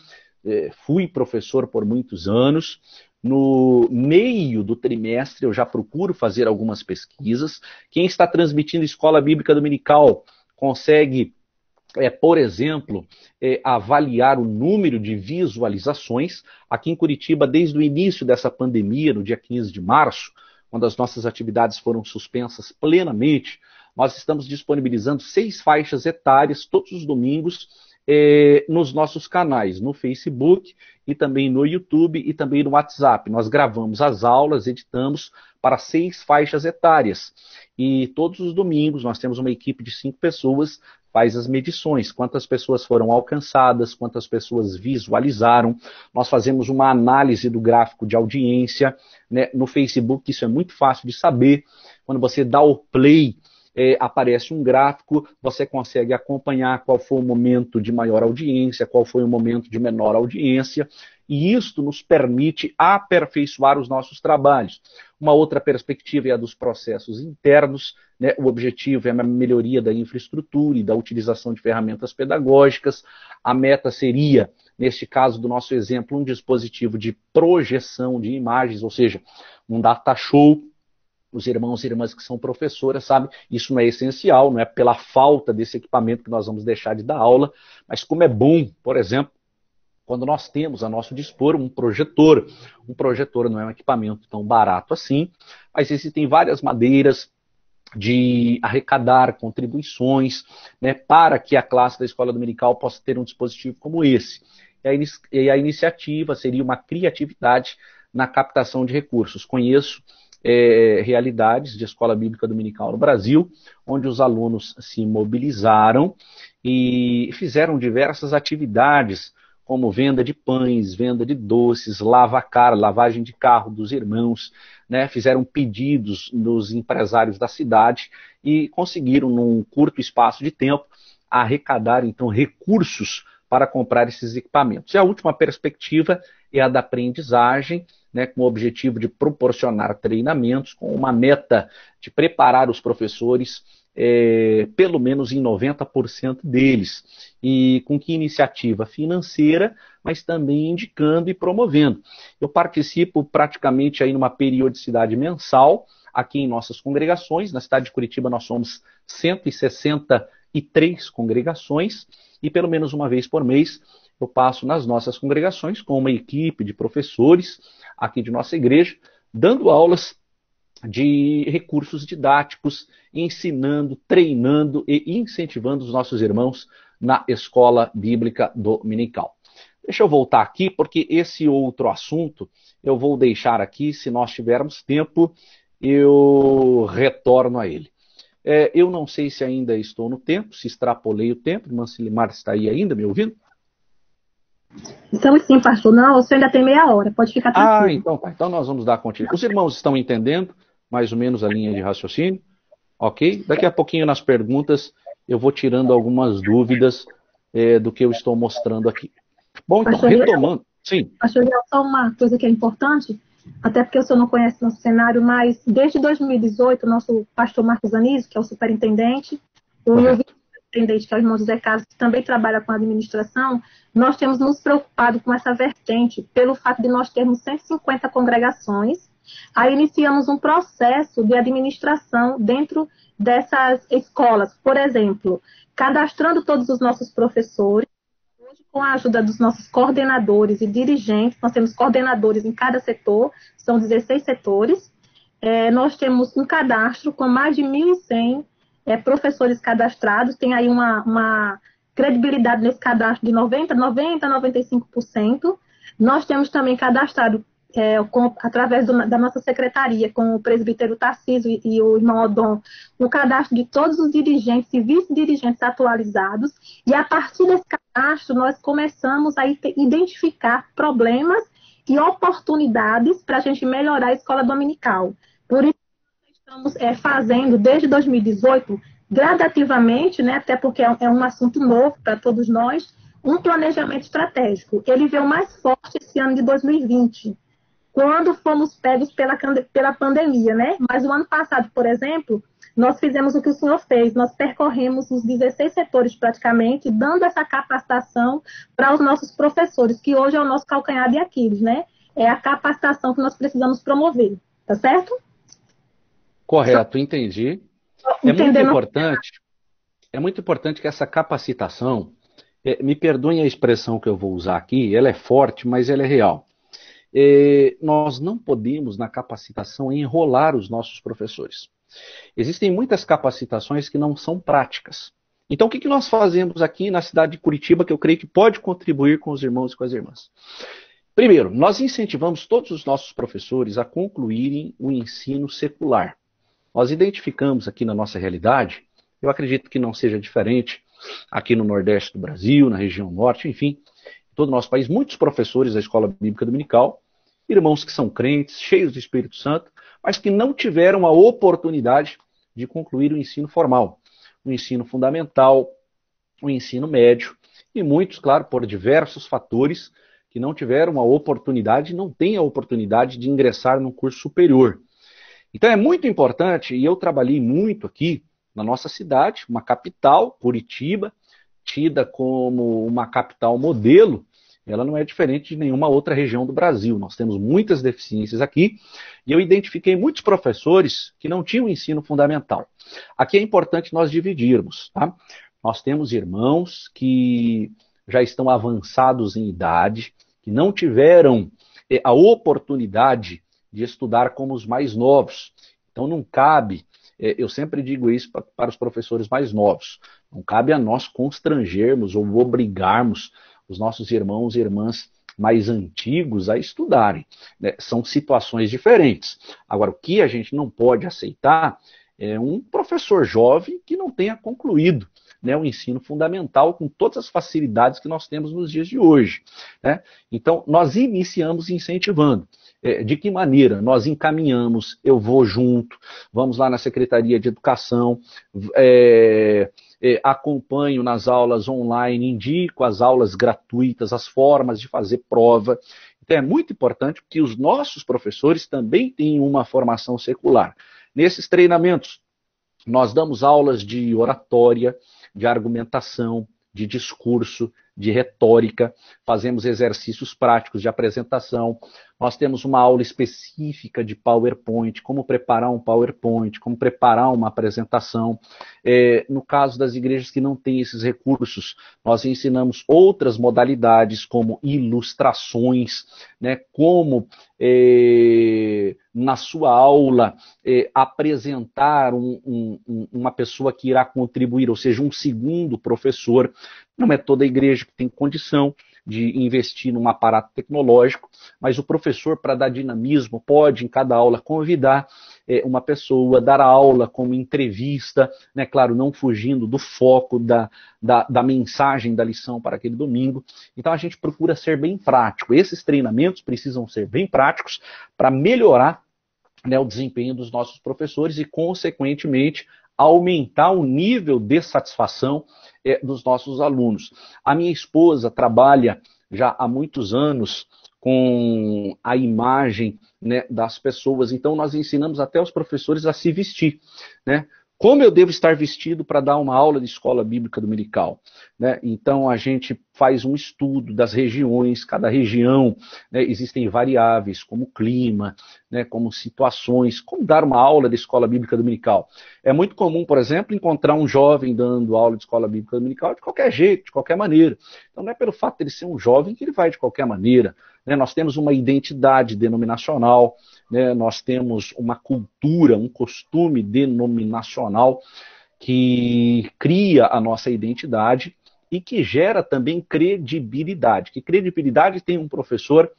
fui professor por muitos anos. No meio do trimestre, eu já procuro fazer algumas pesquisas. Quem está transmitindo Escola Bíblica Dominical consegue, por exemplo, avaliar o número de visualizações. Aqui em Curitiba, desde o início dessa pandemia, no dia 15 de março, quando as nossas atividades foram suspensas plenamente, nós estamos disponibilizando 6 faixas etárias todos os domingos nos nossos canais, no Facebook e também no YouTube e também no WhatsApp. Nós gravamos as aulas, editamos para 6 faixas etárias. E todos os domingos nós temos uma equipe de 5 pessoas, faz as medições, quantas pessoas foram alcançadas, quantas pessoas visualizaram. Nós fazemos uma análise do gráfico de audiência, né? No Facebook isso é muito fácil de saber. Quando você dá o play, aparece um gráfico, você consegue acompanhar qual foi o momento de maior audiência, qual foi o momento de menor audiência, e isto nos permite aperfeiçoar os nossos trabalhos. Uma outra perspectiva é a dos processos internos, né? O objetivo é a melhoria da infraestrutura e da utilização de ferramentas pedagógicas. A meta seria, neste caso do nosso exemplo, um dispositivo de projeção de imagens, ou seja, um data show. Os irmãos e irmãs que são professoras, sabe, isso não é essencial, não é pela falta desse equipamento que nós vamos deixar de dar aula, mas como é bom, por exemplo, quando nós temos a nosso dispor um projetor. Um projetor não é um equipamento tão barato assim, mas existem várias maneiras de arrecadar contribuições, né, para que a classe da escola dominical possa ter um dispositivo como esse. E a iniciativa seria uma criatividade na captação de recursos. Conheço realidades de escola bíblica dominical no Brasil, onde os alunos se mobilizaram e fizeram diversas atividades, como venda de pães, venda de doces, lava-cara, lavagem de carro dos irmãos, né? Fizeram pedidos nos empresários da cidade e conseguiram, num curto espaço de tempo, arrecadar, então, recursos para comprar esses equipamentos. E a última perspectiva é a da aprendizagem, né, com o objetivo de proporcionar treinamentos, com uma meta de preparar os professores, pelo menos em 90% deles, e com que iniciativa financeira, mas também indicando e promovendo. Eu participo praticamente aí numa periodicidade mensal, aqui em nossas congregações. Na cidade de Curitiba nós somos 163 congregações, e pelo menos uma vez por mês eu passo nas nossas congregações com uma equipe de professores aqui de nossa igreja, dando aulas de recursos didáticos, ensinando, treinando e incentivando os nossos irmãos na escola bíblica dominical. Deixa eu voltar aqui, porque esse outro assunto eu vou deixar aqui, se nós tivermos tempo, eu retorno a ele. Eu não sei se ainda estou no tempo, se extrapolei o tempo. Irmã Silimar está aí ainda, me ouvindo? Estamos sim, pastor. Não, você ainda tem meia hora, pode ficar tranquilo. Então tá. Então nós vamos dar continuidade. Os irmãos estão entendendo mais ou menos a linha de raciocínio? Ok? Daqui a pouquinho nas perguntas eu vou tirando algumas dúvidas do que eu estou mostrando aqui. Bom, então, pastor, retomando. Sim. Pastor, só uma coisa que é importante, até porque o senhor não conhece nosso cenário, mas desde 2018, o nosso pastor Marcos Anísio, que é o superintendente, o meu vice-superintendente, que é o irmão José Carlos, que também trabalha com administração, nós temos nos preocupado com essa vertente, pelo fato de nós termos 150 congregações. Aí iniciamos um processo de administração dentro dessas escolas. Por exemplo, cadastrando todos os nossos professores, hoje com a ajuda dos nossos coordenadores e dirigentes, nós temos coordenadores em cada setor, são 16 setores. Nós temos um cadastro com mais de 1.100 professores cadastrados, tem aí uma credibilidade nesse cadastro de 95%. Nós temos também cadastrado, através da nossa secretaria, com o presbítero Tarcísio e o irmão Odon, o cadastro de todos os dirigentes e vice-dirigentes atualizados, e a partir desse cadastro nós começamos a identificar problemas e oportunidades para a gente melhorar a escola dominical. Por isso, nós estamos fazendo, desde 2018, gradativamente, né, até porque é um assunto novo para todos nós, um planejamento estratégico. Ele veio mais forte esse ano de 2020, quando fomos pegos pela pandemia, né? Mas o ano passado, por exemplo, nós fizemos o que o senhor fez, nós percorremos os 16 setores praticamente, dando essa capacitação para os nossos professores, que hoje é o nosso calcanhar de Aquiles, né? É a capacitação que nós precisamos promover, tá certo? Correto, entendi. É muito importante que essa capacitação, me perdoem a expressão que eu vou usar aqui, ela é forte, mas ela é real. Nós não podemos, na capacitação, enrolar os nossos professores. Existem muitas capacitações que não são práticas. Então, o que nós fazemos aqui na cidade de Curitiba, que eu creio que pode contribuir com os irmãos e com as irmãs? Primeiro, nós incentivamos todos os nossos professores a concluírem o ensino secular. Nós identificamos aqui na nossa realidade, eu acredito que não seja diferente aqui no Nordeste do Brasil, na região Norte, enfim, em todo o nosso país, muitos professores da Escola Bíblica Dominical, irmãos que são crentes, cheios do Espírito Santo, mas que não tiveram a oportunidade de concluir o ensino formal, o ensino fundamental, o ensino médio, e muitos, claro, por diversos fatores, que não tiveram a oportunidade, não têm a oportunidade de ingressar num curso superior. Então é muito importante, e eu trabalhei muito aqui na nossa cidade, uma capital, Curitiba, tida como uma capital modelo, ela não é diferente de nenhuma outra região do Brasil. Nós temos muitas deficiências aqui, e eu identifiquei muitos professores que não tinham ensino fundamental. Aqui é importante nós dividirmos, tá? Nós temos irmãos que já estão avançados em idade, que não tiveram a oportunidade de estudar como os mais novos. Então não cabe, eu sempre digo isso para os professores mais novos, não cabe a nós constrangermos ou obrigarmos os nossos irmãos e irmãs mais antigos a estudarem, né? São situações diferentes. Agora, o que a gente não pode aceitar é um professor jovem que não tenha concluído, né, o ensino fundamental com todas as facilidades que nós temos nos dias de hoje, né? Então, nós iniciamos incentivando. De que maneira? Nós encaminhamos, eu vou junto, vamos lá na Secretaria de Educação, acompanho nas aulas online, indico as aulas gratuitas, as formas de fazer prova. Então é muito importante que os nossos professores também tenham uma formação secular. Nesses treinamentos, nós damos aulas de oratória, de argumentação, de discurso, de retórica, fazemos exercícios práticos de apresentação, nós temos uma aula específica de PowerPoint, como preparar um PowerPoint, como preparar uma apresentação. No caso das igrejas que não têm esses recursos, nós ensinamos outras modalidades, como ilustrações, né, como na sua aula apresentar uma pessoa que irá contribuir, ou seja, um segundo professor. Não é toda a igreja que tem condição de investir num aparato tecnológico, mas o professor, para dar dinamismo, pode, em cada aula, convidar uma pessoa, dar a aula como entrevista, né? Claro, não fugindo do foco da mensagem da lição para aquele domingo. Então a gente procura ser bem prático. Esses treinamentos precisam ser bem práticos para melhorar, né, o desempenho dos nossos professores e, consequentemente, aumentar o nível de satisfação dos nossos alunos. A minha esposa trabalha já há muitos anos com a imagem, né, das pessoas, então nós ensinamos até os professores a se vestir, né? Como eu devo estar vestido para dar uma aula de escola bíblica dominical, né? Então a gente faz um estudo das regiões, cada região, né, existem variáveis como clima, né, como situações, como dar uma aula de escola bíblica dominical. É muito comum, por exemplo, encontrar um jovem dando aula de escola bíblica dominical de qualquer jeito, de qualquer maneira. Então não é pelo fato de ele ser um jovem que ele vai de qualquer maneira, né? Nós temos uma identidade denominacional, né? Nós temos uma cultura, um costume denominacional que cria a nossa identidade e que gera também credibilidade. Que credibilidade tem um professor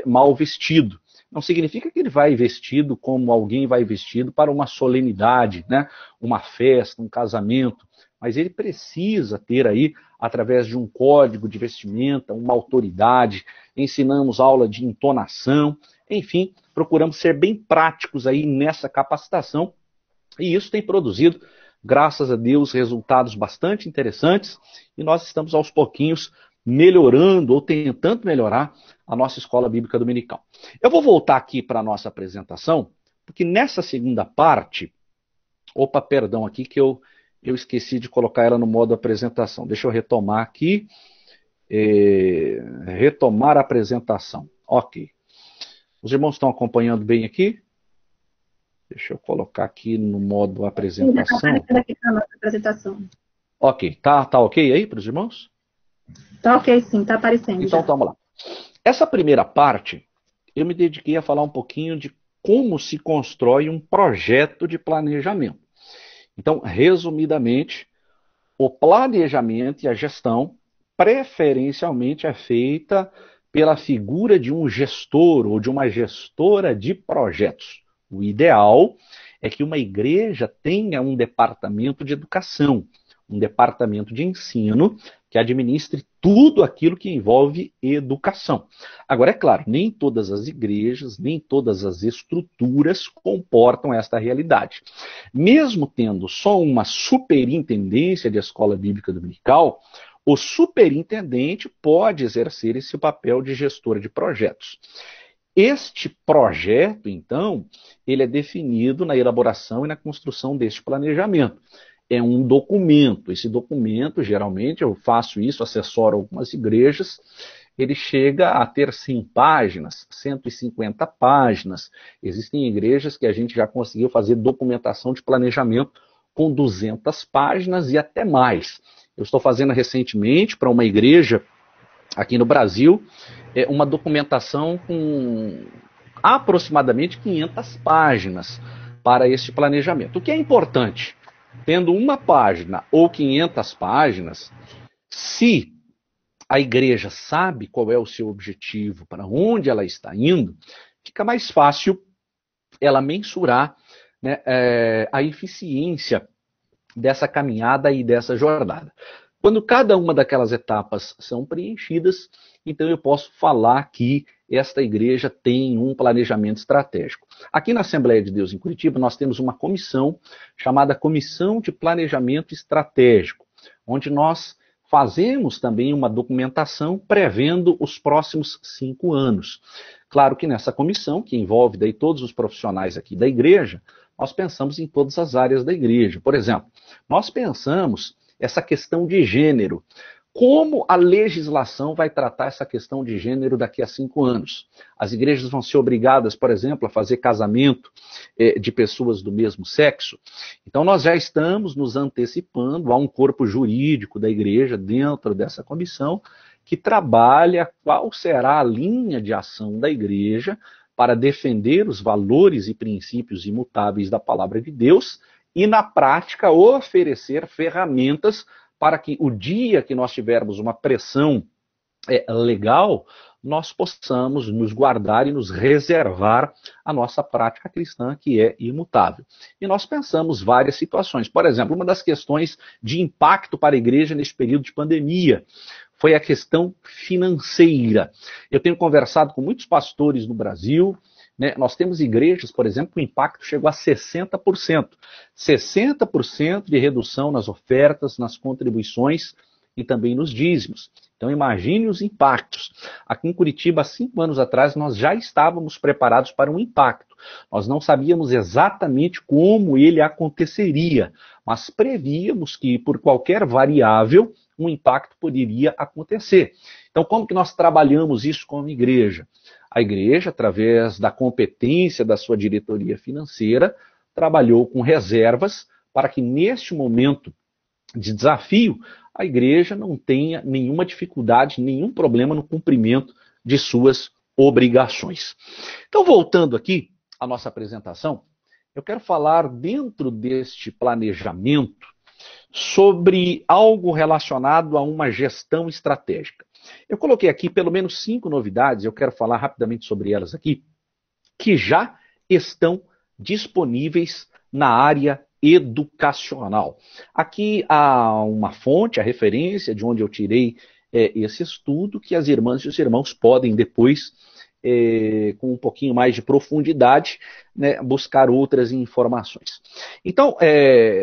mal vestido? Não significa que ele vai vestido como alguém vai vestido para uma solenidade, né? Uma festa, um casamento, mas ele precisa ter aí, através de um código de vestimenta, uma autoridade. Ensinamos aula de entonação, enfim, procuramos ser bem práticos aí nessa capacitação, e isso tem produzido, graças a Deus, resultados bastante interessantes, e nós estamos aos pouquinhos melhorando ou tentando melhorar a nossa escola bíblica dominical. Eu vou voltar aqui para a nossa apresentação, porque nessa segunda parte, perdão aqui que eu esqueci de colocar ela no modo apresentação. Deixa eu retomar aqui. Retomar a apresentação. Ok. Os irmãos estão acompanhando bem aqui? Deixa eu colocar aqui no modo apresentação. Aqui na nossa apresentação. Ok. Tá ok aí para os irmãos? Tá ok, sim. Tá aparecendo. Então, vamos lá. Essa primeira parte, eu me dediquei a falar um pouquinho de como se constrói um projeto de planejamento. Então, resumidamente, o planejamento e a gestão preferencialmente é feita pela figura de um gestor ou de uma gestora de projetos. O ideal é que uma igreja tenha um departamento de educação, um departamento de ensino que administre tudo aquilo que envolve educação. Agora, é claro, nem todas as igrejas, nem todas as estruturas comportam esta realidade. Mesmo tendo só uma superintendência de escola bíblica dominical, o superintendente pode exercer esse papel de gestor de projetos. Este projeto, então, ele é definido na elaboração e na construção deste planejamento. É um documento. Esse documento, geralmente, eu faço isso, assessoro algumas igrejas, ele chega a ter 100 páginas, 150 páginas. Existem igrejas que a gente já conseguiu fazer documentação de planejamento com 200 páginas e até mais. Eu estou fazendo recentemente para uma igreja aqui no Brasil, uma documentação com aproximadamente 500 páginas para este planejamento. O que é importante? Tendo uma página ou 500 páginas, se a igreja sabe qual é o seu objetivo, para onde ela está indo, fica mais fácil ela mensurar, né, a eficiência dessa caminhada e dessa jornada. Quando cada uma daquelas etapas são preenchidas, então eu posso falar que esta igreja tem um planejamento estratégico. Aqui na Assembleia de Deus em Curitiba, nós temos uma comissão chamada Comissão de Planejamento Estratégico, onde nós fazemos também uma documentação prevendo os próximos 5 anos. Claro que nessa comissão, que envolve daí todos os profissionais aqui da igreja, nós pensamos em todas as áreas da igreja. Por exemplo, nós pensamos essa questão de gênero. Como a legislação vai tratar essa questão de gênero daqui a 5 anos? As igrejas vão ser obrigadas, por exemplo, a fazer casamento de pessoas do mesmo sexo? Então nós já estamos nos antecipando a um corpo jurídico da igreja dentro dessa comissão que trabalha qual será a linha de ação da igreja para defender os valores e princípios imutáveis da palavra de Deus e, na prática, oferecer ferramentas para que o dia que nós tivermos uma pressão legal, nós possamos nos guardar e nos reservar a nossa prática cristã, que é imutável. E nós pensamos várias situações. Por exemplo, uma das questões de impacto para a igreja neste período de pandemia foi a questão financeira. Eu tenho conversado com muitos pastores no Brasil, né? Nós temos igrejas, por exemplo, que o impacto chegou a 60%. 60% de redução nas ofertas, nas contribuições e também nos dízimos. Então imagine os impactos. Aqui em Curitiba, há 5 anos atrás, nós já estávamos preparados para um impacto. Nós não sabíamos exatamente como ele aconteceria, mas prevíamos que por qualquer variável, um impacto poderia acontecer. Então como que nós trabalhamos isso como igreja? A igreja, através da competência da sua diretoria financeira, trabalhou com reservas para que neste momento de desafio, a igreja não tenha nenhuma dificuldade, nenhum problema no cumprimento de suas obrigações. Então, voltando aqui à nossa apresentação, eu quero falar dentro deste planejamento sobre algo relacionado a uma gestão estratégica. Eu coloquei aqui pelo menos 5 novidades, eu quero falar rapidamente sobre elas aqui, que já estão disponíveis na área educacional. Aqui há uma fonte, a referência de onde eu tirei esse estudo, que as irmãs e os irmãos podem depois, com um pouquinho mais de profundidade, né, buscar outras informações. Então,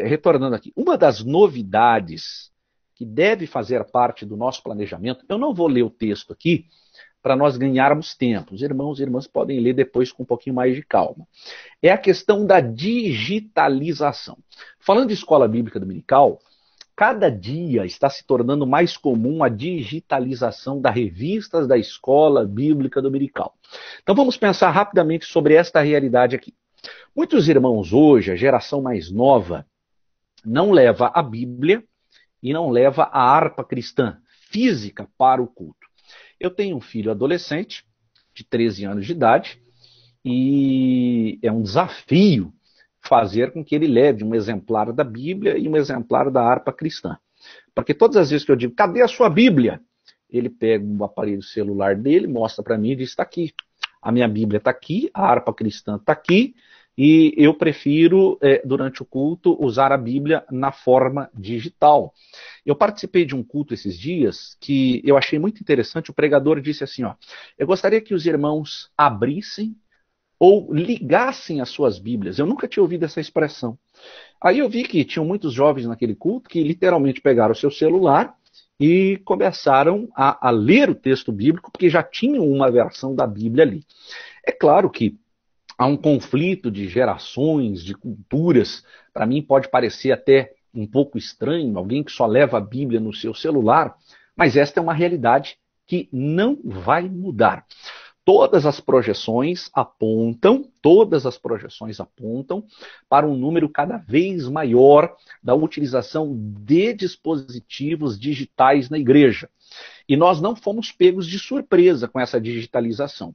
retornando aqui, uma das novidades que deve fazer parte do nosso planejamento, eu não vou ler o texto aqui, para nós ganharmos tempo. Os irmãos e irmãs podem ler depois com um pouquinho mais de calma. É a questão da digitalização. Falando de escola bíblica dominical, cada dia está se tornando mais comum a digitalização das revistas da escola bíblica dominical. Então vamos pensar rapidamente sobre esta realidade aqui. Muitos irmãos hoje, a geração mais nova, não leva a Bíblia e não leva a harpa cristã física para o culto. Eu tenho um filho adolescente, de 13 anos de idade, e é um desafio fazer com que ele leve um exemplar da Bíblia e um exemplar da harpa cristã. Porque todas as vezes que eu digo, cadê a sua Bíblia? ele pega o aparelho celular dele, mostra para mim e diz: está aqui. A minha Bíblia está aqui, a harpa cristã está aqui, e eu prefiro, durante o culto, usar a Bíblia na forma digital. Eu participei de um culto esses dias que eu achei muito interessante. O pregador disse assim, ó: eu gostaria que os irmãos abrissem ou ligassem as suas Bíblias. Eu nunca tinha ouvido essa expressão. Aí eu vi que tinham muitos jovens naquele culto que literalmente pegaram o seu celular e começaram a ler o texto bíblico, porque já tinham uma versão da Bíblia ali. É claro que há um conflito de gerações, de culturas. Para mim pode parecer até um pouco estranho, alguém que só leva a Bíblia no seu celular, mas esta é uma realidade que não vai mudar. Todas as projeções apontam para um número cada vez maior da utilização de dispositivos digitais na igreja. E nós não fomos pegos de surpresa com essa digitalização.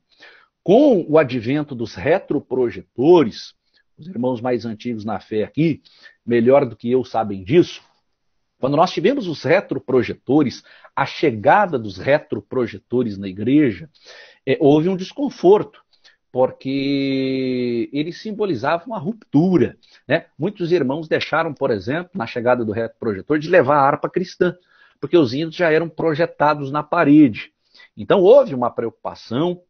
Com o advento dos retroprojetores, os irmãos mais antigos na fé aqui, melhor do que eu sabem disso, quando nós tivemos os retroprojetores, a chegada dos retroprojetores na igreja, houve um desconforto, porque eles simbolizavam uma ruptura, né? Muitos irmãos deixaram, por exemplo, na chegada do retroprojetor, de levar a harpa cristã, porque os hinos já eram projetados na parede. Então houve uma preocupação.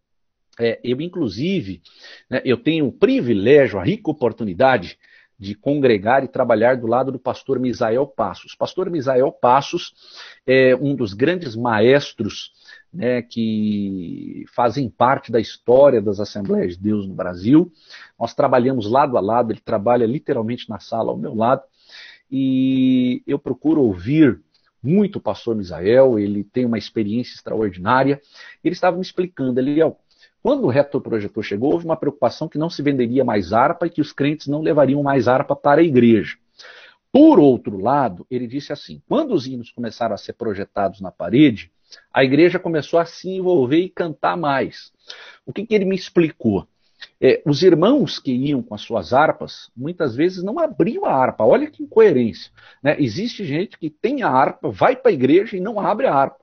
Eu, inclusive, eu tenho o privilégio, a rica oportunidade de congregar e trabalhar do lado do pastor Misael Passos. O pastor Misael Passos é um dos grandes maestros, né, que fazem parte da história das Assembleias de Deus no Brasil. Nós trabalhamos lado a lado, ele trabalha literalmente na sala ao meu lado, e eu procuro ouvir muito o pastor Misael. Ele tem uma experiência extraordinária. Ele estava me explicando ali, quando o retroprojetor chegou, houve uma preocupação que não se venderia mais harpa e que os crentes não levariam mais harpa para a igreja. Por outro lado, ele disse assim: quando os hinos começaram a ser projetados na parede, a igreja começou a se envolver e cantar mais. O que ele me explicou? Os irmãos que iam com as suas harpas, muitas vezes não abriam a harpa. Olha que incoerência, né? Existe gente que tem a harpa, vai para a igreja e não abre a harpa.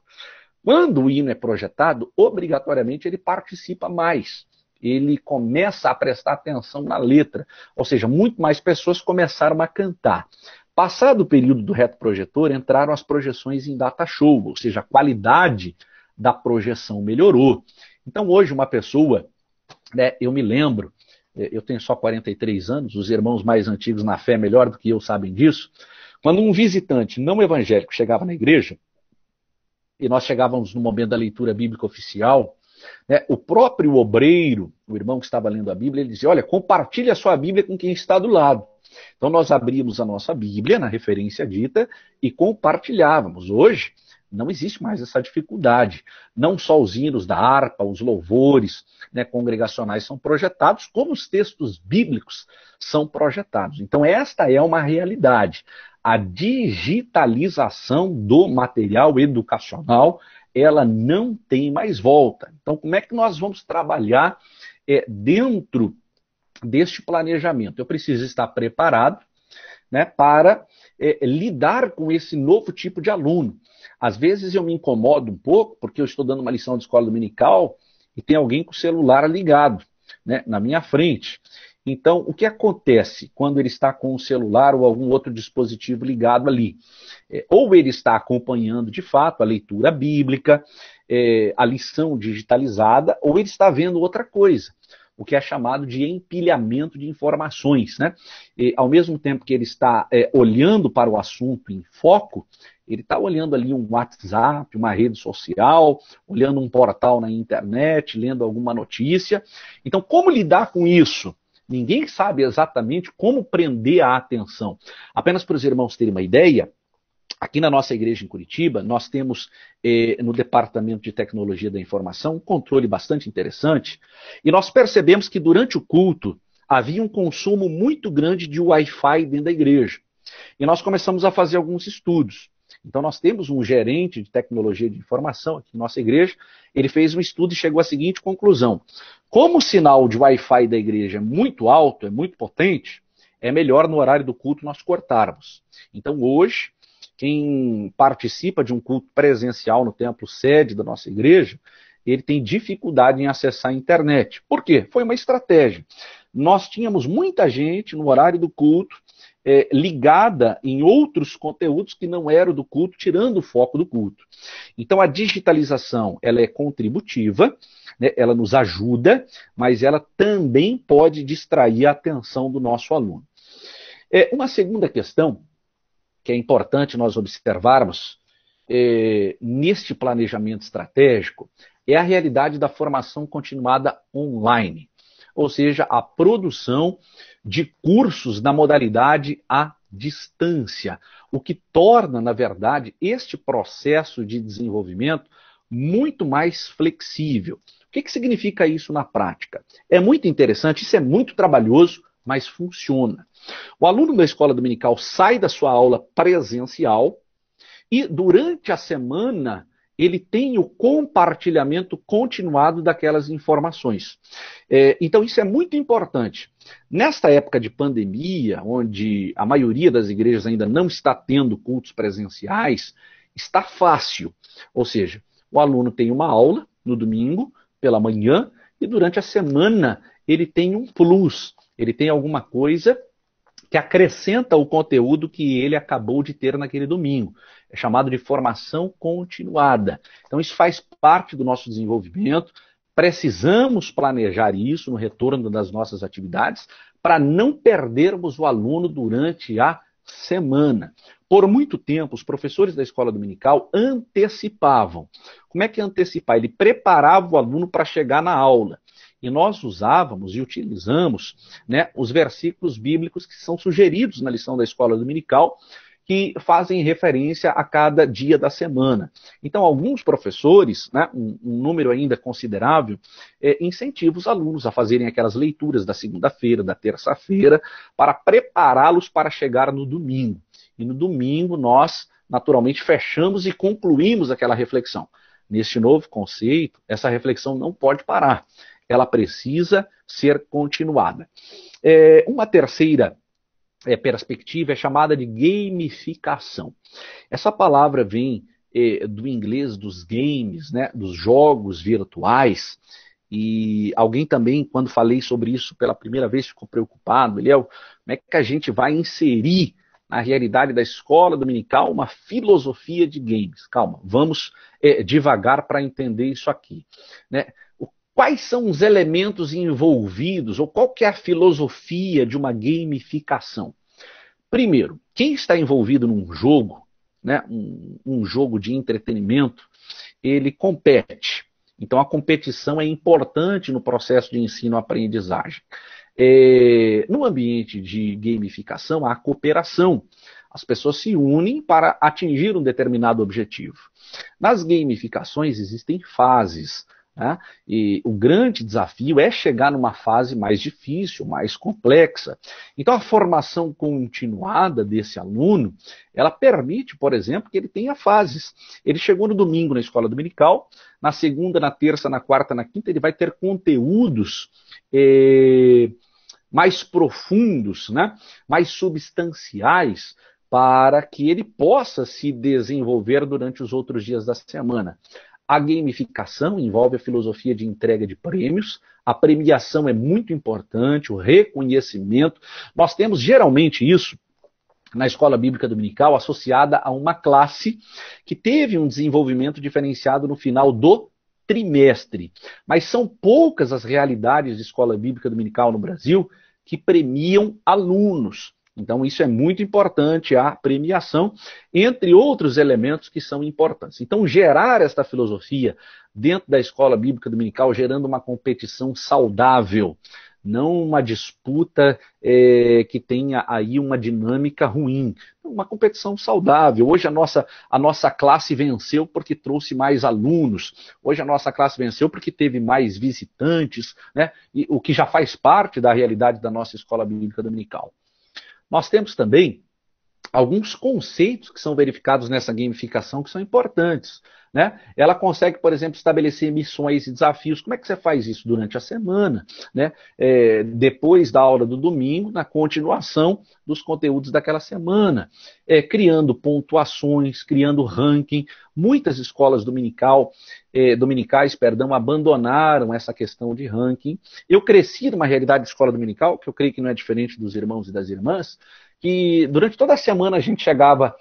Quando o hino é projetado, obrigatoriamente ele participa mais. Ele começa a prestar atenção na letra. Ou seja, muito mais pessoas começaram a cantar. Passado o período do retroprojetor, entraram as projeções em data show, ou seja, a qualidade da projeção melhorou. Então hoje uma pessoa, né, eu me lembro, eu tenho só 43 anos, os irmãos mais antigos na fé melhor do que eu sabem disso, quando um visitante não evangélico chegava na igreja, e nós chegávamos no momento da leitura bíblica oficial, né, o próprio obreiro, o irmão que estava lendo a Bíblia, ele dizia: olha, compartilhe a sua Bíblia com quem está do lado. Então nós abríamos a nossa Bíblia na referência dita e compartilhávamos. Hoje não existe mais essa dificuldade. Não só os hinos da harpa, os louvores, né, congregacionais são projetados, como os textos bíblicos são projetados. Então esta é uma realidade. A digitalização do material educacional, ela não tem mais volta. Então, como é que nós vamos trabalhar dentro deste planejamento? Eu preciso estar preparado, né, para lidar com esse novo tipo de aluno. Às vezes eu me incomodo um pouco, porque eu estou dando uma lição de escola dominical e tem alguém com o celular ligado, né, na minha frente. Então, o que acontece quando ele está com o celular ou algum outro dispositivo ligado ali? Ou ele está acompanhando, de fato, a leitura bíblica, a lição digitalizada, ou ele está vendo outra coisa, o que é chamado de empilhamento de informações, né? Ao mesmo tempo que ele está olhando para o assunto em foco, ele está olhando ali um WhatsApp, uma rede social, olhando um portal na internet, lendo alguma notícia. Então, como lidar com isso? Ninguém sabe exatamente como prender a atenção. Apenas para os irmãos terem uma ideia, aqui na nossa igreja em Curitiba, nós temos no Departamento de Tecnologia da Informação um controle bastante interessante, e nós percebemos que durante o culto havia um consumo muito grande de Wi-Fi dentro da igreja. E nós começamos a fazer alguns estudos. Então nós temos um gerente de tecnologia de informação aqui na nossa igreja, ele fez um estudo e chegou à seguinte conclusão: como o sinal de Wi-Fi da igreja é muito alto, é muito potente, é melhor no horário do culto nós cortarmos. Então hoje quem participa de um culto presencial no templo sede da nossa igreja, ele tem dificuldade em acessar a internet. Por quê? Foi uma estratégia. Nós tínhamos muita gente no horário do culto ligada em outros conteúdos que não eram do culto, tirando o foco do culto. Então a digitalização ela é contributiva, né, ela nos ajuda, mas ela também pode distrair a atenção do nosso aluno. Uma segunda questão que é importante nós observarmos neste planejamento estratégico é a realidade da formação continuada online, ou seja, a produção de cursos na modalidade à distância, o que torna, na verdade, este processo de desenvolvimento muito mais flexível. O que significa isso na prática? É muito interessante, isso é muito trabalhoso, mas funciona. O aluno da escola dominical sai da sua aula presencial e durante a semana ele tem o compartilhamento continuado daquelas informações. Então isso é muito importante. Nesta época de pandemia, onde a maioria das igrejas ainda não está tendo cultos presenciais, está fácil. Ou seja, o aluno tem uma aula no domingo, pela manhã, e durante a semana ele tem um plus, ele tem alguma coisa que acrescenta o conteúdo que ele acabou de ter naquele domingo. É chamado de formação continuada. Então isso faz parte do nosso desenvolvimento. Precisamos planejar isso no retorno das nossas atividades para não perdermos o aluno durante a semana. Por muito tempo, os professores da escola dominical antecipavam. Como é que antecipar? Ele preparava o aluno para chegar na aula. E nós usávamos e utilizamos, né, os versículos bíblicos que são sugeridos na lição da escola dominical, que fazem referência a cada dia da semana. Então, alguns professores, né, um número ainda considerável, incentivam os alunos a fazerem aquelas leituras da segunda-feira, da terça-feira, para prepará-los para chegar no domingo. E no domingo nós, naturalmente, fechamos e concluímos aquela reflexão. Neste novo conceito, essa reflexão não pode parar. Ela precisa ser continuada. Uma terceira perspectiva é chamada de gamificação. Essa palavra vem do inglês dos games, né, dos jogos virtuais, e alguém também, quando falei sobre isso pela primeira vez, ficou preocupado. Eliel, como é que a gente vai inserir na realidade da escola dominical uma filosofia de games? Calma, vamos devagar para entender isso aqui, né? Quais são os elementos envolvidos, ou qual que é a filosofia de uma gamificação? Primeiro, quem está envolvido num jogo, né, um jogo de entretenimento, ele compete. Então a competição é importante no processo de ensino-aprendizagem. No ambiente de gamificação, há cooperação. As pessoas se unem para atingir um determinado objetivo. Nas gamificações existem fases. E o grande desafio é chegar numa fase mais difícil, mais complexa. Então a formação continuada desse aluno, ela permite, por exemplo, que ele tenha fases. Ele chegou no domingo na escola dominical, na segunda, na terça, na quarta, na quinta, ele vai ter conteúdos mais profundos, né? Mais substanciais, para que ele possa se desenvolver durante os outros dias da semana. A gamificação envolve a filosofia de entrega de prêmios, a premiação é muito importante, o reconhecimento. Nós temos geralmente isso na escola bíblica dominical associada a uma classe que teve um desenvolvimento diferenciado no final do trimestre. Mas são poucas as realidades de escola bíblica dominical no Brasil que premiam alunos. Então isso é muito importante, a premiação, entre outros elementos que são importantes. Então gerar esta filosofia dentro da escola bíblica dominical, gerando uma competição saudável, não uma disputa que tenha aí uma dinâmica ruim, uma competição saudável. Hoje a nossa classe venceu porque trouxe mais alunos, hoje a nossa classe venceu porque teve mais visitantes, né? E o que já faz parte da realidade da nossa escola bíblica dominical. Nós temos também alguns conceitos que são verificados nessa gamificação que são importantes, né? Ela consegue, por exemplo, estabelecer missões e desafios. Como é que você faz isso durante a semana, né? Depois da aula do domingo, na continuação dos conteúdos daquela semana, criando pontuações, criando ranking. Muitas escolas dominicais, abandonaram essa questão de ranking. Eu cresci numa realidade de escola dominical, que eu creio que não é diferente dos irmãos e das irmãs, que durante toda a semana a gente chegava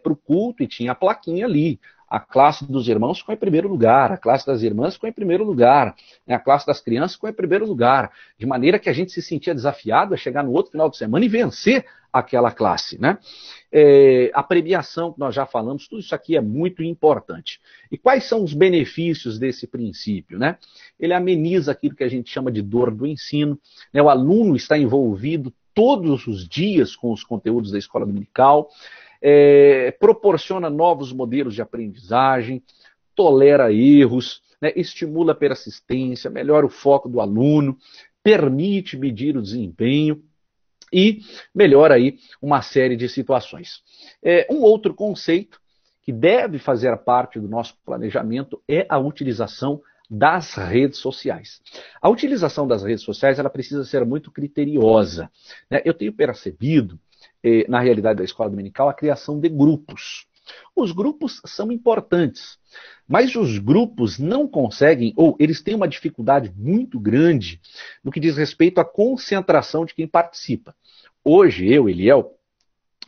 para o culto e tinha a plaquinha ali. A classe dos irmãos ficou em primeiro lugar, a classe das irmãs ficou em primeiro lugar, a classe das crianças ficou em primeiro lugar, de maneira que a gente se sentia desafiado a chegar no outro final de semana e vencer aquela classe, né? A premiação que nós já falamos, tudo isso aqui é muito importante. E quais são os benefícios desse princípio, né? Ele ameniza aquilo que a gente chama de dor do ensino, né? O aluno está envolvido todos os dias com os conteúdos da escola dominical, proporciona novos modelos de aprendizagem, tolera erros, né, estimula a persistência, melhora o foco do aluno, permite medir o desempenho e melhora aí uma série de situações. Um outro conceito que deve fazer parte do nosso planejamento é a utilização das redes sociais. A utilização das redes sociais ela precisa ser muito criteriosa, né? Eu tenho percebido na realidade da escola dominical, a criação de grupos. Os grupos são importantes, mas os grupos não conseguem, ou eles têm uma dificuldade muito grande no que diz respeito à concentração de quem participa. Hoje, eu, Eliel,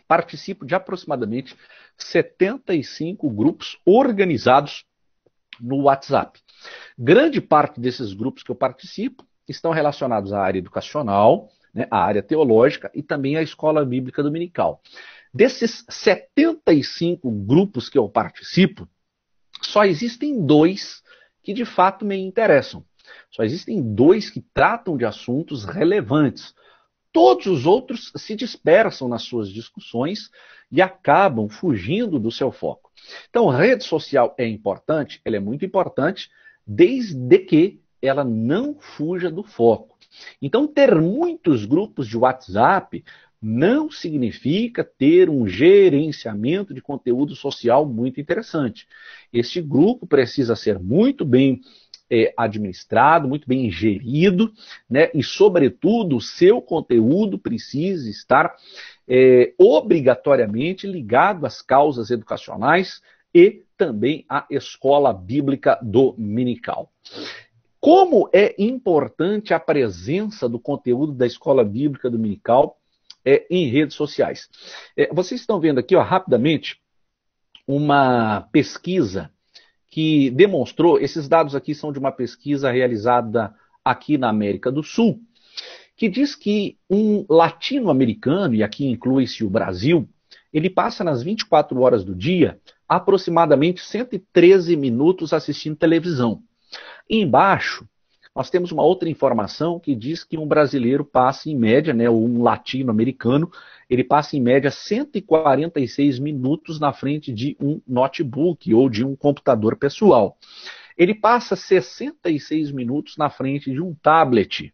participo de aproximadamente 75 grupos organizados no WhatsApp. Grande parte desses grupos que eu participo estão relacionados à área educacional, né, a área teológica e também a escola bíblica dominical. Desses 75 grupos que eu participo, só existem 2 que de fato me interessam. Só existem 2 que tratam de assuntos relevantes. Todos os outros se dispersam nas suas discussões e acabam fugindo do seu foco. Então, rede social é importante, ela é muito importante, desde que ela não fuja do foco. Então, ter muitos grupos de WhatsApp não significa ter um gerenciamento de conteúdo social muito interessante. Este grupo precisa ser muito bem administrado, muito bem gerido, né? E, sobretudo, o seu conteúdo precisa estar obrigatoriamente ligado às causas educacionais e também à escola bíblica dominical. Como é importante a presença do conteúdo da escola bíblica dominical em redes sociais. Vocês estão vendo aqui, ó, rapidamente, uma pesquisa que demonstrou, esses dados aqui são de uma pesquisa realizada aqui na América do Sul, que diz que um latino-americano, e aqui inclui-se o Brasil, ele passa nas 24 horas do dia aproximadamente 113 minutos assistindo televisão. E embaixo, nós temos uma outra informação que diz que um brasileiro passa em média, né, ou um latino-americano, ele passa em média 146 minutos na frente de um notebook ou de um computador pessoal. Ele passa 66 minutos na frente de um tablet,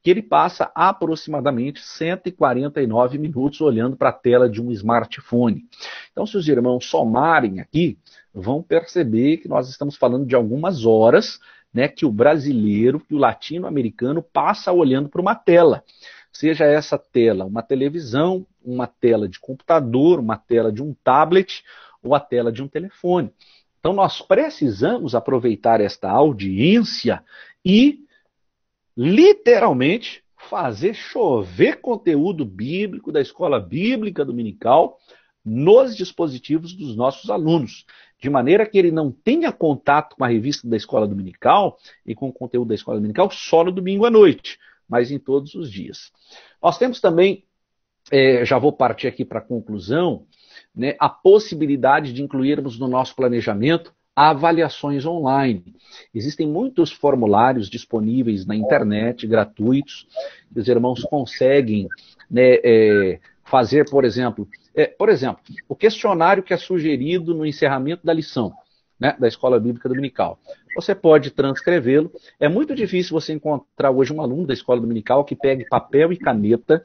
que ele passa aproximadamente 149 minutos olhando para a tela de um smartphone. Então, se os irmãos somarem aqui, vão perceber que nós estamos falando de algumas horas, né, que o brasileiro, que o latino-americano passa olhando para uma tela. Seja essa tela uma televisão, uma tela de computador, uma tela de um tablet ou a tela de um telefone. Então nós precisamos aproveitar esta audiência e literalmente fazer chover conteúdo bíblico da escola bíblica dominical nos dispositivos dos nossos alunos, de maneira que ele não tenha contato com a revista da escola dominical e com o conteúdo da escola dominical só no domingo à noite, mas em todos os dias. Nós temos também, já vou partir aqui para a conclusão, né, a possibilidade de incluirmos no nosso planejamento avaliações online. Existem muitos formulários disponíveis na internet, gratuitos, que os irmãos conseguem, né, fazer, por exemplo, o questionário que é sugerido no encerramento da lição, né, da Escola Bíblica Dominical. Você pode transcrevê-lo. É muito difícil você encontrar hoje um aluno da Escola Dominical que pegue papel e caneta,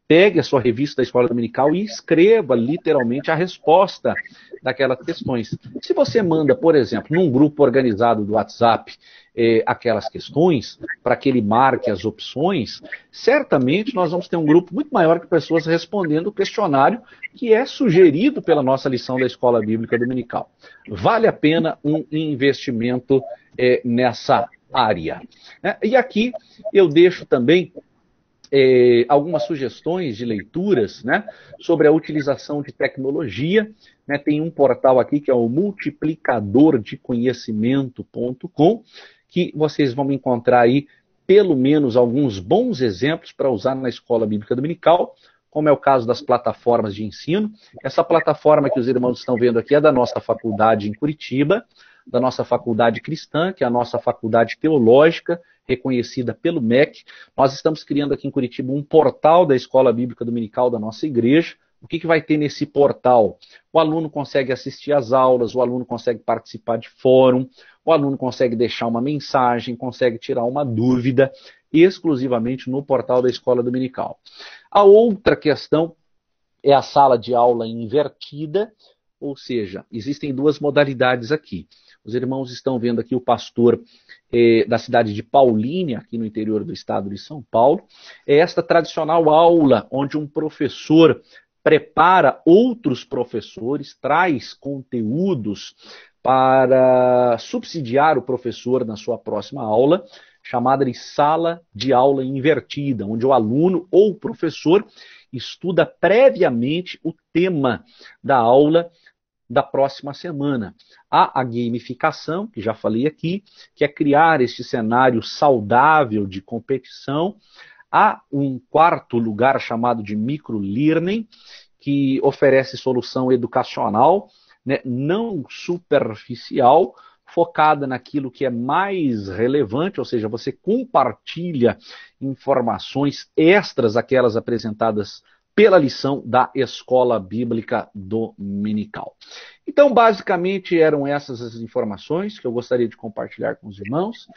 pegue a sua revista da escola dominical e escreva literalmente a resposta daquelas questões. Se você manda, por exemplo, num grupo organizado do WhatsApp, aquelas questões, para que ele marque as opções, certamente nós vamos ter um grupo muito maior de pessoas respondendo o questionário que é sugerido pela nossa lição da Escola Bíblica Dominical. Vale a pena um investimento nessa área. E aqui eu deixo também algumas sugestões de leituras, né, sobre a utilização de tecnologia. Tem um portal aqui que é o multiplicadordeconhecimento.com, que vocês vão encontrar aí pelo menos alguns bons exemplos para usar na Escola Bíblica Dominical, como é o caso das plataformas de ensino. Essa plataforma que os irmãos estão vendo aqui é da nossa faculdade em Curitiba, da nossa faculdade cristã, que é a nossa faculdade teológica, reconhecida pelo MEC. Nós estamos criando aqui em Curitiba um portal da Escola Bíblica Dominical da nossa igreja. O que vai ter nesse portal? O aluno consegue assistir às aulas, o aluno consegue participar de fórum, o aluno consegue deixar uma mensagem, consegue tirar uma dúvida, exclusivamente no portal da Escola Dominical. A outra questão é a sala de aula invertida, ou seja, existem duas modalidades aqui. Os irmãos estão vendo aqui o pastor da cidade de Paulínia, aqui no interior do estado de São Paulo. É esta tradicional aula onde um professor prepara outros professores, traz conteúdos para subsidiar o professor na sua próxima aula, chamada de sala de aula invertida, onde o aluno ou o professor estuda previamente o tema da aula da próxima semana. Há a gamificação, que já falei aqui, que é criar este cenário saudável de competição. Há um quarto lugar chamado de microlearning, que oferece solução educacional, né, não superficial, focada naquilo que é mais relevante, ou seja, você compartilha informações extras àquelas apresentadas pela lição da Escola Bíblica Dominical. Então, basicamente, eram essas as informações que eu gostaria de compartilhar com os irmãos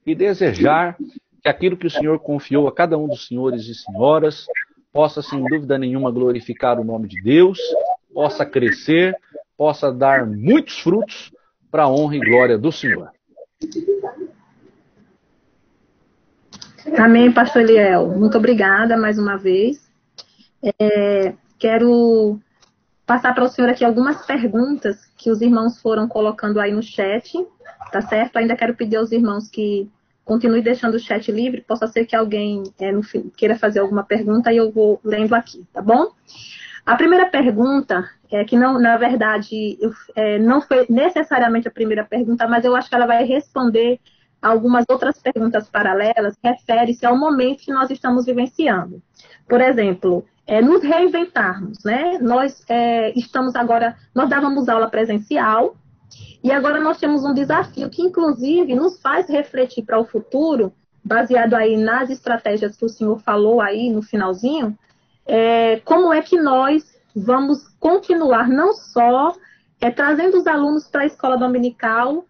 e desejar que aquilo que o Senhor confiou a cada um dos senhores e senhoras possa, sem dúvida nenhuma, glorificar o nome de Deus, possa crescer, possa dar muitos frutos para a honra e glória do Senhor. Amém, pastor Eliel. Muito obrigada mais uma vez. Quero passar para o senhor aqui algumas perguntas que os irmãos foram colocando aí no chat, tá certo? Ainda quero pedir aos irmãos que continuem deixando o chat livre, possa ser que alguém queira fazer alguma pergunta e eu vou lendo aqui, tá bom? A primeira pergunta é que, não, na verdade, não foi necessariamente a primeira pergunta, mas eu acho que ela vai responder algumas outras perguntas paralelas, refere-se ao momento que nós estamos vivenciando. Por exemplo, nos reinventarmos, né? Nós estamos agora, nós dávamos aula presencial e agora nós temos um desafio que, inclusive, nos faz refletir para o futuro, baseado aí nas estratégias que o senhor falou aí no finalzinho, como é que nós vamos continuar não só trazendo os alunos para a escola dominical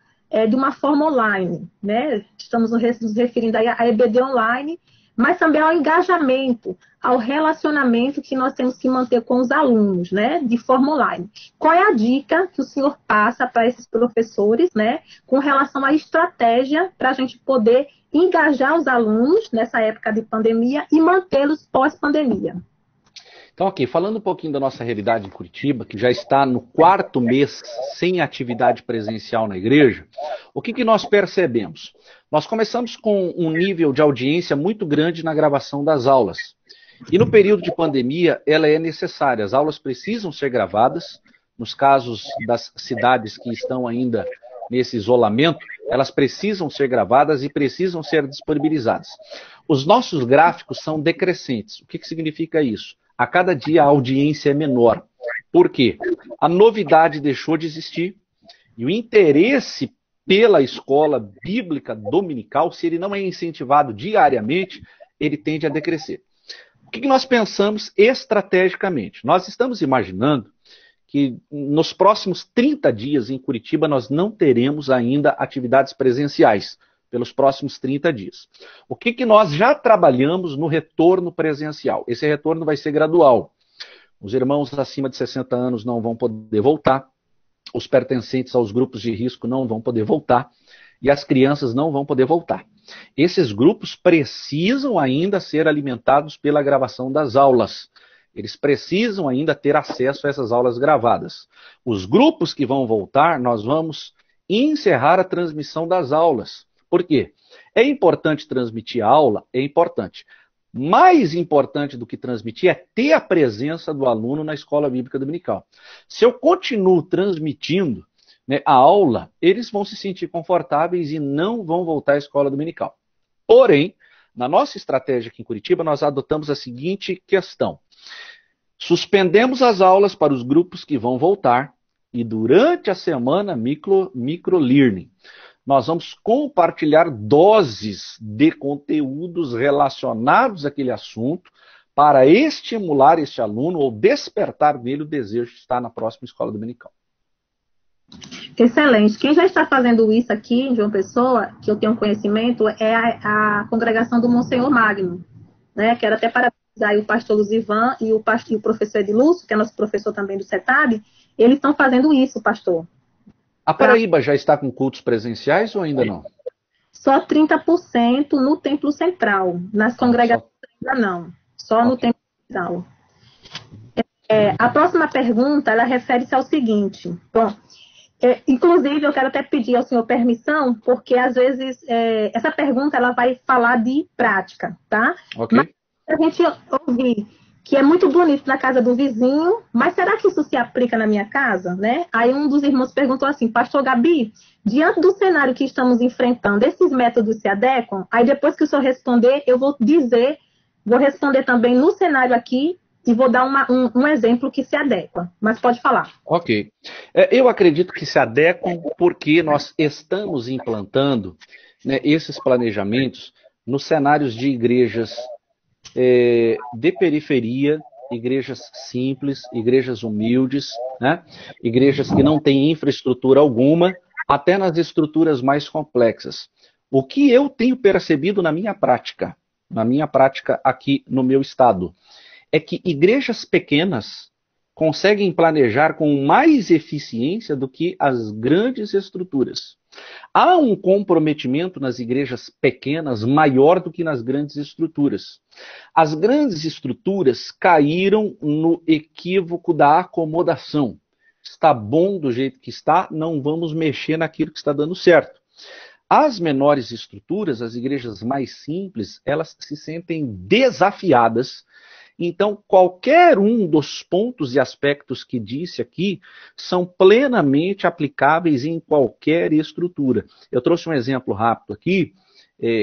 de uma forma online, né? Estamos nos referindo aí à EBD online, mas também ao engajamento, ao relacionamento que nós temos que manter com os alunos, né, de forma online. Qual é a dica que o senhor passa para esses professores, né, com relação à estratégia para a gente poder engajar os alunos nessa época de pandemia e mantê-los pós-pandemia? Então, ok, falando um pouquinho da nossa realidade em Curitiba, que já está no 4º mês sem atividade presencial na igreja, o que nós percebemos? Nós começamos com um nível de audiência muito grande na gravação das aulas. E no período de pandemia, ela é necessária. As aulas precisam ser gravadas. Nos casos das cidades que estão ainda nesse isolamento, elas precisam ser gravadas e precisam ser disponibilizadas. Os nossos gráficos são decrescentes. O que significa isso? A cada dia a audiência é menor. Por quê? A novidade deixou de existir e o interesse pela escola bíblica dominical, se ele não é incentivado diariamente, ele tende a decrescer. O que nós pensamos estrategicamente? Nós estamos imaginando que nos próximos 30 dias em Curitiba nós não teremos ainda atividades presenciais, pelos próximos 30 dias. O que nós já trabalhamos no retorno presencial? Esse retorno vai ser gradual. Os irmãos acima de 60 anos não vão poder voltar, os pertencentes aos grupos de risco não vão poder voltar e as crianças não vão poder voltar. Esses grupos precisam ainda ser alimentados pela gravação das aulas. Eles precisam ainda ter acesso a essas aulas gravadas. Os grupos que vão voltar, nós vamos encerrar a transmissão das aulas. Por quê? É importante transmitir a aula? É importante. Mais importante do que transmitir é ter a presença do aluno na escola bíblica dominical. Se eu continuo transmitindo, né, a aula, eles vão se sentir confortáveis e não vão voltar à escola dominical. Porém, na nossa estratégia aqui em Curitiba, nós adotamos a seguinte questão. Suspendemos as aulas para os grupos que vão voltar e durante a semana microlearning. Nós vamos compartilhar doses de conteúdos relacionados àquele assunto para estimular este aluno ou despertar nele o desejo de estar na próxima escola dominical. Excelente. Quem já está fazendo isso aqui em João Pessoa, que eu tenho conhecimento, é a congregação do Monsenhor Magno. Né? Quero até parabenizar o pastor Luzivan e o professor Edilúcio, que é nosso professor também do CETAB, eles estão fazendo isso, pastor. A Paraíba já está com cultos presenciais ou ainda não? Só 30% no Templo Central. Nas congregações ainda não. Só no Templo Central. A próxima pergunta, ela refere-se ao seguinte. Bom, inclusive, eu quero até pedir ao senhor permissão, porque às vezes essa pergunta ela vai falar de prática, tá? Ok. Mas a gente ouvir que é muito bonito na casa do vizinho, mas será que isso se aplica na minha casa, né? Aí um dos irmãos perguntou assim, pastor Gabi, diante do cenário que estamos enfrentando, esses métodos se adequam? Aí depois que o senhor responder, eu vou responder também no cenário aqui e vou dar um exemplo que se adequa. Mas pode falar. Ok. Eu acredito que se adequam porque nós estamos implantando, né, esses planejamentos nos cenários de igrejas de periferia, igrejas simples, igrejas humildes, né? Igrejas que não têm infraestrutura alguma, até nas estruturas mais complexas. O que eu tenho percebido na minha prática aqui no meu estado, é que igrejas pequenas conseguem planejar com mais eficiência do que as grandes estruturas. Há um comprometimento nas igrejas pequenas maior do que nas grandes estruturas. As grandes estruturas caíram no equívoco da acomodação. Está bom do jeito que está, não vamos mexer naquilo que está dando certo. As menores estruturas, as igrejas mais simples, elas se sentem desafiadas. Então, qualquer um dos pontos e aspectos que disse aqui são plenamente aplicáveis em qualquer estrutura. Eu trouxe um exemplo rápido aqui.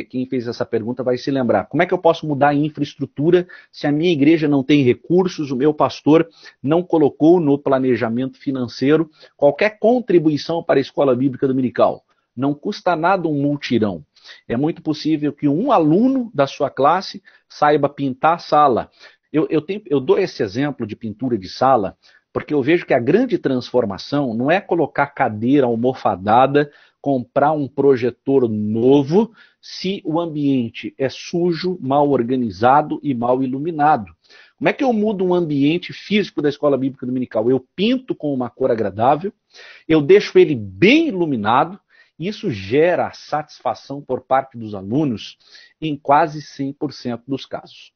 Quem fez essa pergunta vai se lembrar. Como é que eu posso mudar a infraestrutura se a minha igreja não tem recursos, o meu pastor não colocou no planejamento financeiro qualquer contribuição para a escola bíblica dominical? Não custa nada um multirão. É muito possível que um aluno da sua classe saiba pintar a sala. Eu dou esse exemplo de pintura de sala porque eu vejo que a grande transformação não é colocar cadeira almofadada, comprar um projetor novo, se o ambiente é sujo, mal organizado e mal iluminado. Como é que eu mudo um ambiente físico da escola bíblica dominical? Eu pinto com uma cor agradável, eu deixo ele bem iluminado, e isso gera satisfação por parte dos alunos em quase 100% dos casos.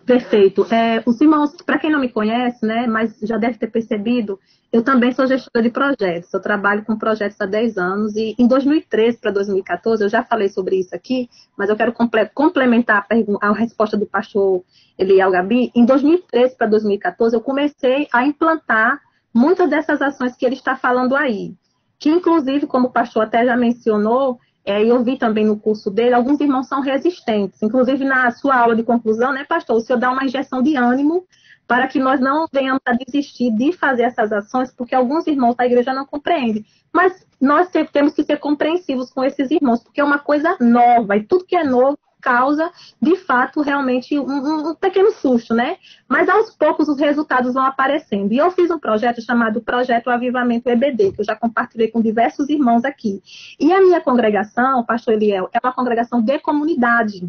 Perfeito. Os irmãos, para quem não me conhece, né, mas já deve ter percebido, eu também sou gestora de projetos. Eu trabalho com projetos há 10 anos e em 2013 para 2014, eu já falei sobre isso aqui, mas eu quero complementar a resposta do pastor Eliel Gabi. Em 2013 para 2014, eu comecei a implantar muitas dessas ações que ele está falando aí, que inclusive, como o pastor até já mencionou, eu vi também no curso dele, alguns irmãos são resistentes. Inclusive, na sua aula de conclusão, né, pastor, o senhor dá uma injeção de ânimo para que nós não venhamos a desistir de fazer essas ações, porque alguns irmãos da igreja não compreendem. Mas nós temos que ser compreensivos com esses irmãos, porque é uma coisa nova, e tudo que é novo causa, de fato, realmente um pequeno susto, né? Mas aos poucos os resultados vão aparecendo. E eu fiz um projeto chamado Projeto Avivamento EBD, que eu já compartilhei com diversos irmãos aqui. E a minha congregação, Pastor Eliel, é uma congregação de comunidade.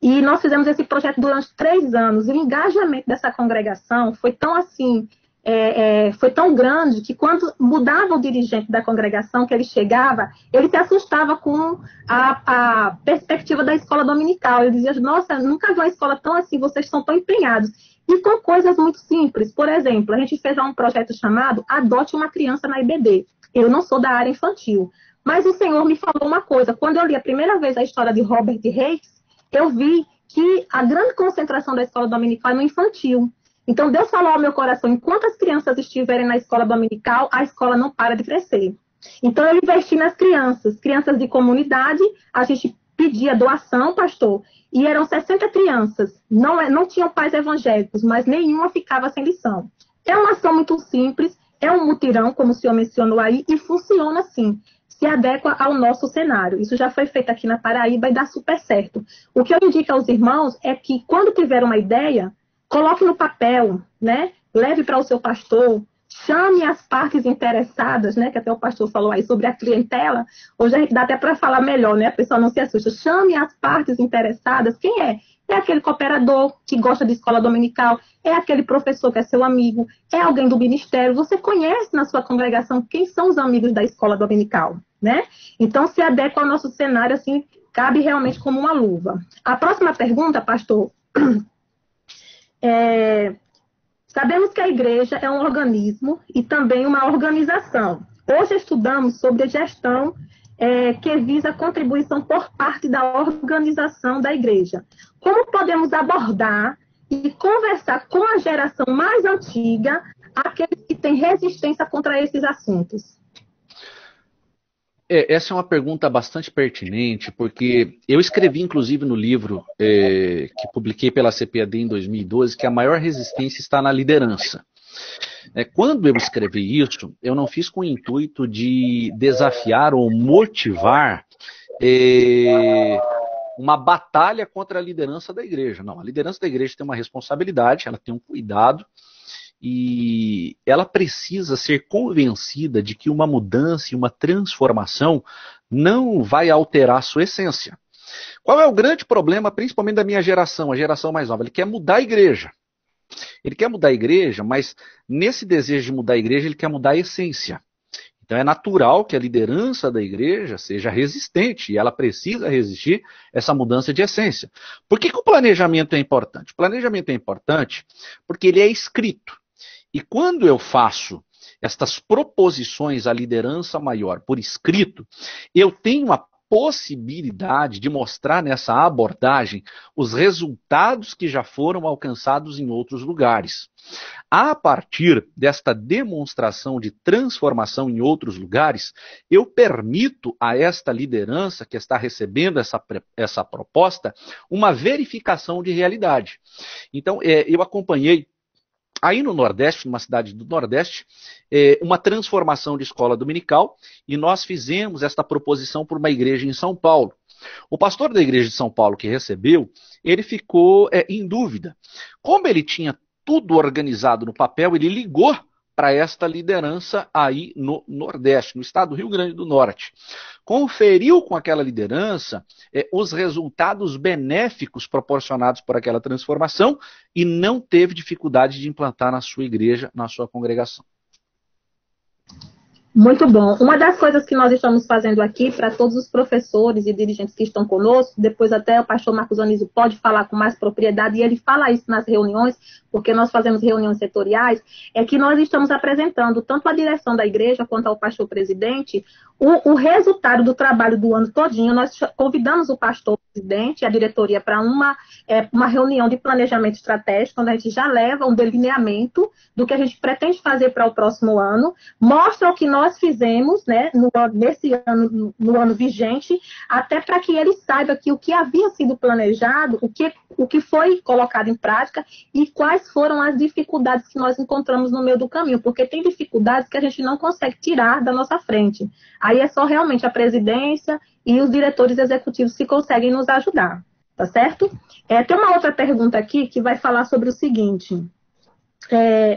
E nós fizemos esse projeto durante 3 anos. E o engajamento dessa congregação foi tão assim, foi tão grande que quando mudava o dirigente da congregação, que ele chegava, ele se assustava com a perspectiva da escola dominical. Ele dizia, nossa, nunca vi uma escola tão assim, vocês estão tão empenhados. E com coisas muito simples. Por exemplo, a gente fez um projeto chamado Adote uma Criança na IBD. Eu não sou da área infantil. Mas o Senhor me falou uma coisa. Quando eu li a primeira vez a história de Robert Reis, eu vi que a grande concentração da escola dominical é no infantil. Então, Deus falou ao meu coração, enquanto as crianças estiverem na escola dominical, a escola não para de crescer. Então, eu investi nas crianças de comunidade, a gente pedia doação, pastor, e eram 60 crianças. Não tinham pais evangélicos, mas nenhuma ficava sem lição. É uma ação muito simples, é um mutirão, como o senhor mencionou aí, e funciona assim. Se adequa ao nosso cenário. Isso já foi feito aqui na Paraíba e dá super certo. O que eu indico aos irmãos é que, quando tiver uma ideia, coloque no papel, né? Leve para o seu pastor, chame as partes interessadas, né? Que até o pastor falou aí sobre a clientela. Hoje a gente dá até para falar melhor, né? A pessoa não se assusta. Chame as partes interessadas. Quem é? É aquele cooperador que gosta de escola dominical, é aquele professor que é seu amigo, é alguém do ministério. Você conhece na sua congregação quem são os amigos da escola dominical, né? Então, se adequa ao nosso cenário, assim, cabe realmente como uma luva. A próxima pergunta, pastor, sabemos que a igreja é um organismo e também uma organização. Hoje estudamos sobre a gestão que visa a contribuição por parte da organização da igreja. Como podemos abordar e conversar com a geração mais antiga, aqueles que têm resistência contra esses assuntos? Essa é uma pergunta bastante pertinente, porque eu escrevi, inclusive, no livro que publiquei pela CPAD em 2012, que a maior resistência está na liderança. Quando eu escrevi isso, eu não fiz com o intuito de desafiar ou motivar uma batalha contra a liderança da igreja. Não, a liderança da igreja tem uma responsabilidade, ela tem um cuidado, e ela precisa ser convencida de que uma mudança e uma transformação não vai alterar a sua essência. Qual é o grande problema, principalmente da minha geração, a geração mais nova? Ele quer mudar a igreja. Ele quer mudar a igreja, mas nesse desejo de mudar a igreja, ele quer mudar a essência. Então é natural que a liderança da igreja seja resistente, e ela precisa resistir essa mudança de essência. Por que o planejamento é importante? O planejamento é importante porque ele é escrito. E quando eu faço estas proposições à liderança maior por escrito, eu tenho a possibilidade de mostrar nessa abordagem os resultados que já foram alcançados em outros lugares. A partir desta demonstração de transformação em outros lugares, eu permito a esta liderança que está recebendo essa proposta uma verificação de realidade. Então, eu acompanhei aí no Nordeste, numa cidade do Nordeste, uma transformação de escola dominical, e nós fizemos esta proposição por uma igreja em São Paulo. O pastor da igreja de São Paulo que recebeu, ele ficou em dúvida. Como ele tinha tudo organizado no papel, ele ligou para esta liderança aí no Nordeste, no estado do Rio Grande do Norte. Conferiu com aquela liderança os resultados benéficos proporcionados por aquela transformação e não teve dificuldade de implantar na sua igreja, na sua congregação. Muito bom. Uma das coisas que nós estamos fazendo aqui para todos os professores e dirigentes que estão conosco, depois até o pastor Marcos Anísio pode falar com mais propriedade, e ele fala isso nas reuniões, porque nós fazemos reuniões setoriais, é que nós estamos apresentando tanto à direção da igreja quanto ao pastor presidente o resultado do trabalho do ano todinho. Nós convidamos o pastor presidente e a diretoria para uma reunião de planejamento estratégico, onde a gente já leva um delineamento do que a gente pretende fazer para o próximo ano, mostra o que nós fizemos, né, nesse ano, no ano vigente, até para que ele saiba que o que havia sido planejado, o que foi colocado em prática e quais foram as dificuldades que nós encontramos no meio do caminho, porque tem dificuldades que a gente não consegue tirar da nossa frente. Aí é só realmente a presidência e os diretores executivos que conseguem nos ajudar. tá certo? Tem uma outra pergunta aqui que vai falar sobre o seguinte,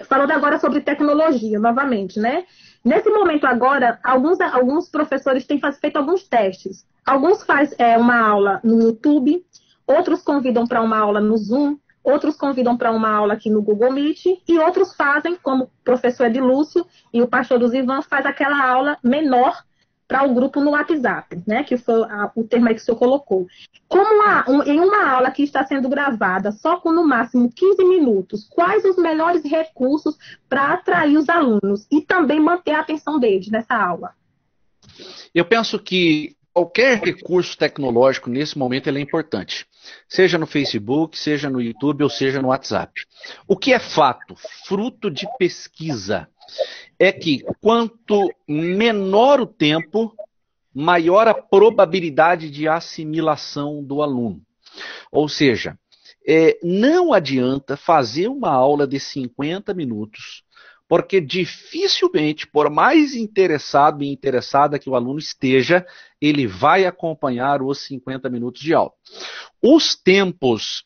falando agora sobre tecnologia, novamente, né? Nesse momento agora, alguns professores têm feito alguns testes. Alguns fazem uma aula no YouTube, outros convidam para uma aula no Zoom, outros convidam para uma aula aqui no Google Meet, e outros fazem, como o professor Edilúcio e o pastor Ivan, faz aquela aula menor para o grupo no WhatsApp, né? Que foi o termo aí que o senhor colocou. Em uma aula que está sendo gravada só com no máximo 15 minutos, quais os melhores recursos para atrair os alunos e também manter a atenção deles nessa aula? Eu penso que qualquer recurso tecnológico nesse momento ele é importante, seja no Facebook, seja no YouTube ou seja no WhatsApp. O que é fato, fruto de pesquisa, é que quanto menor o tempo, maior a probabilidade de assimilação do aluno. Ou seja, não adianta fazer uma aula de 50 minutos, porque dificilmente, por mais interessado e interessada que o aluno esteja, ele vai acompanhar os 50 minutos de aula. Os tempos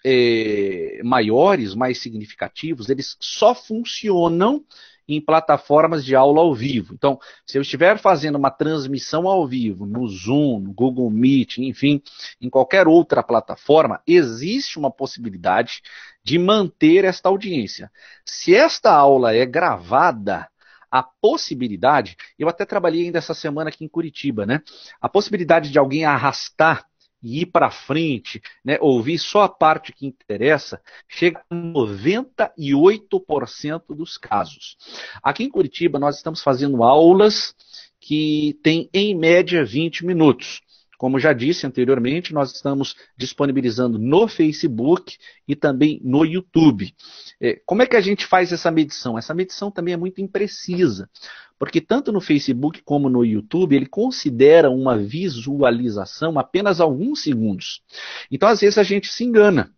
maiores, mais significativos, eles só funcionam em plataformas de aula ao vivo. Então, se eu estiver fazendo uma transmissão ao vivo, no Zoom, no Google Meet, enfim, em qualquer outra plataforma, existe uma possibilidade de manter esta audiência. Se esta aula é gravada, a possibilidade, eu até trabalhei ainda essa semana aqui em Curitiba, né? A possibilidade de alguém arrastar e ir para frente, né, ouvir só a parte que interessa, chega a 98% dos casos. Aqui em Curitiba, nós estamos fazendo aulas que têm, em média, 20 minutos. Como já disse anteriormente, nós estamos disponibilizando no Facebook e também no YouTube. Como é que a gente faz essa medição? Essa medição também é muito imprecisa, porque tanto no Facebook como no YouTube, ele considera uma visualização apenas alguns segundos. Então, às vezes, a gente se engana.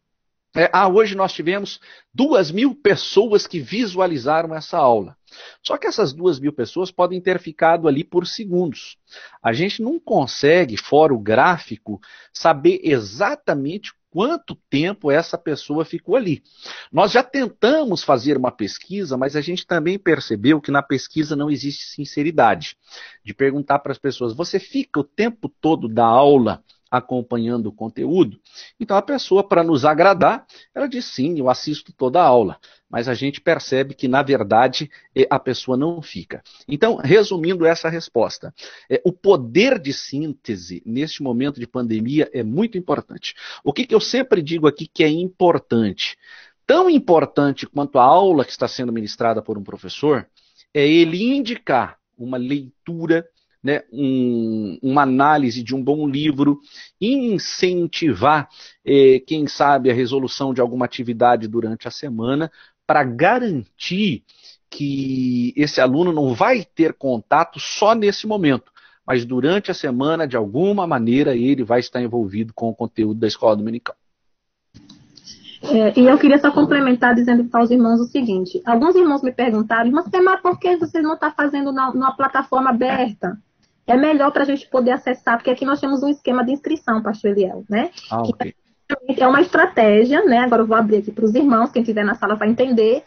Hoje nós tivemos 2.000 pessoas que visualizaram essa aula. Só que essas 2.000 pessoas podem ter ficado ali por segundos. A gente não consegue, fora o gráfico, saber exatamente quanto tempo essa pessoa ficou ali. Nós já tentamos fazer uma pesquisa, mas a gente também percebeu que na pesquisa não existe sinceridade. De perguntar para as pessoas, você fica o tempo todo da aula acompanhando o conteúdo? Então a pessoa, para nos agradar, ela diz sim, eu assisto toda a aula. Mas a gente percebe que, na verdade, a pessoa não fica. Então, resumindo essa resposta, o poder de síntese neste momento de pandemia é muito importante. O que eu sempre digo aqui que é importante? Tão importante quanto a aula que está sendo ministrada por um professor, é ele indicar uma leitura, né, uma análise de um bom livro, incentivar, quem sabe, a resolução de alguma atividade durante a semana, para garantir que esse aluno não vai ter contato só nesse momento, mas durante a semana, de alguma maneira, ele vai estar envolvido com o conteúdo da escola dominical. E eu queria só complementar dizendo para os irmãos o seguinte, alguns irmãos me perguntaram, mas por que você não está fazendo numa plataforma aberta? É melhor para a gente poder acessar, porque aqui nós temos um esquema de inscrição, pastor Eliel, né? Ok. É uma estratégia, né? Agora eu vou abrir aqui para os irmãos, quem estiver na sala vai entender.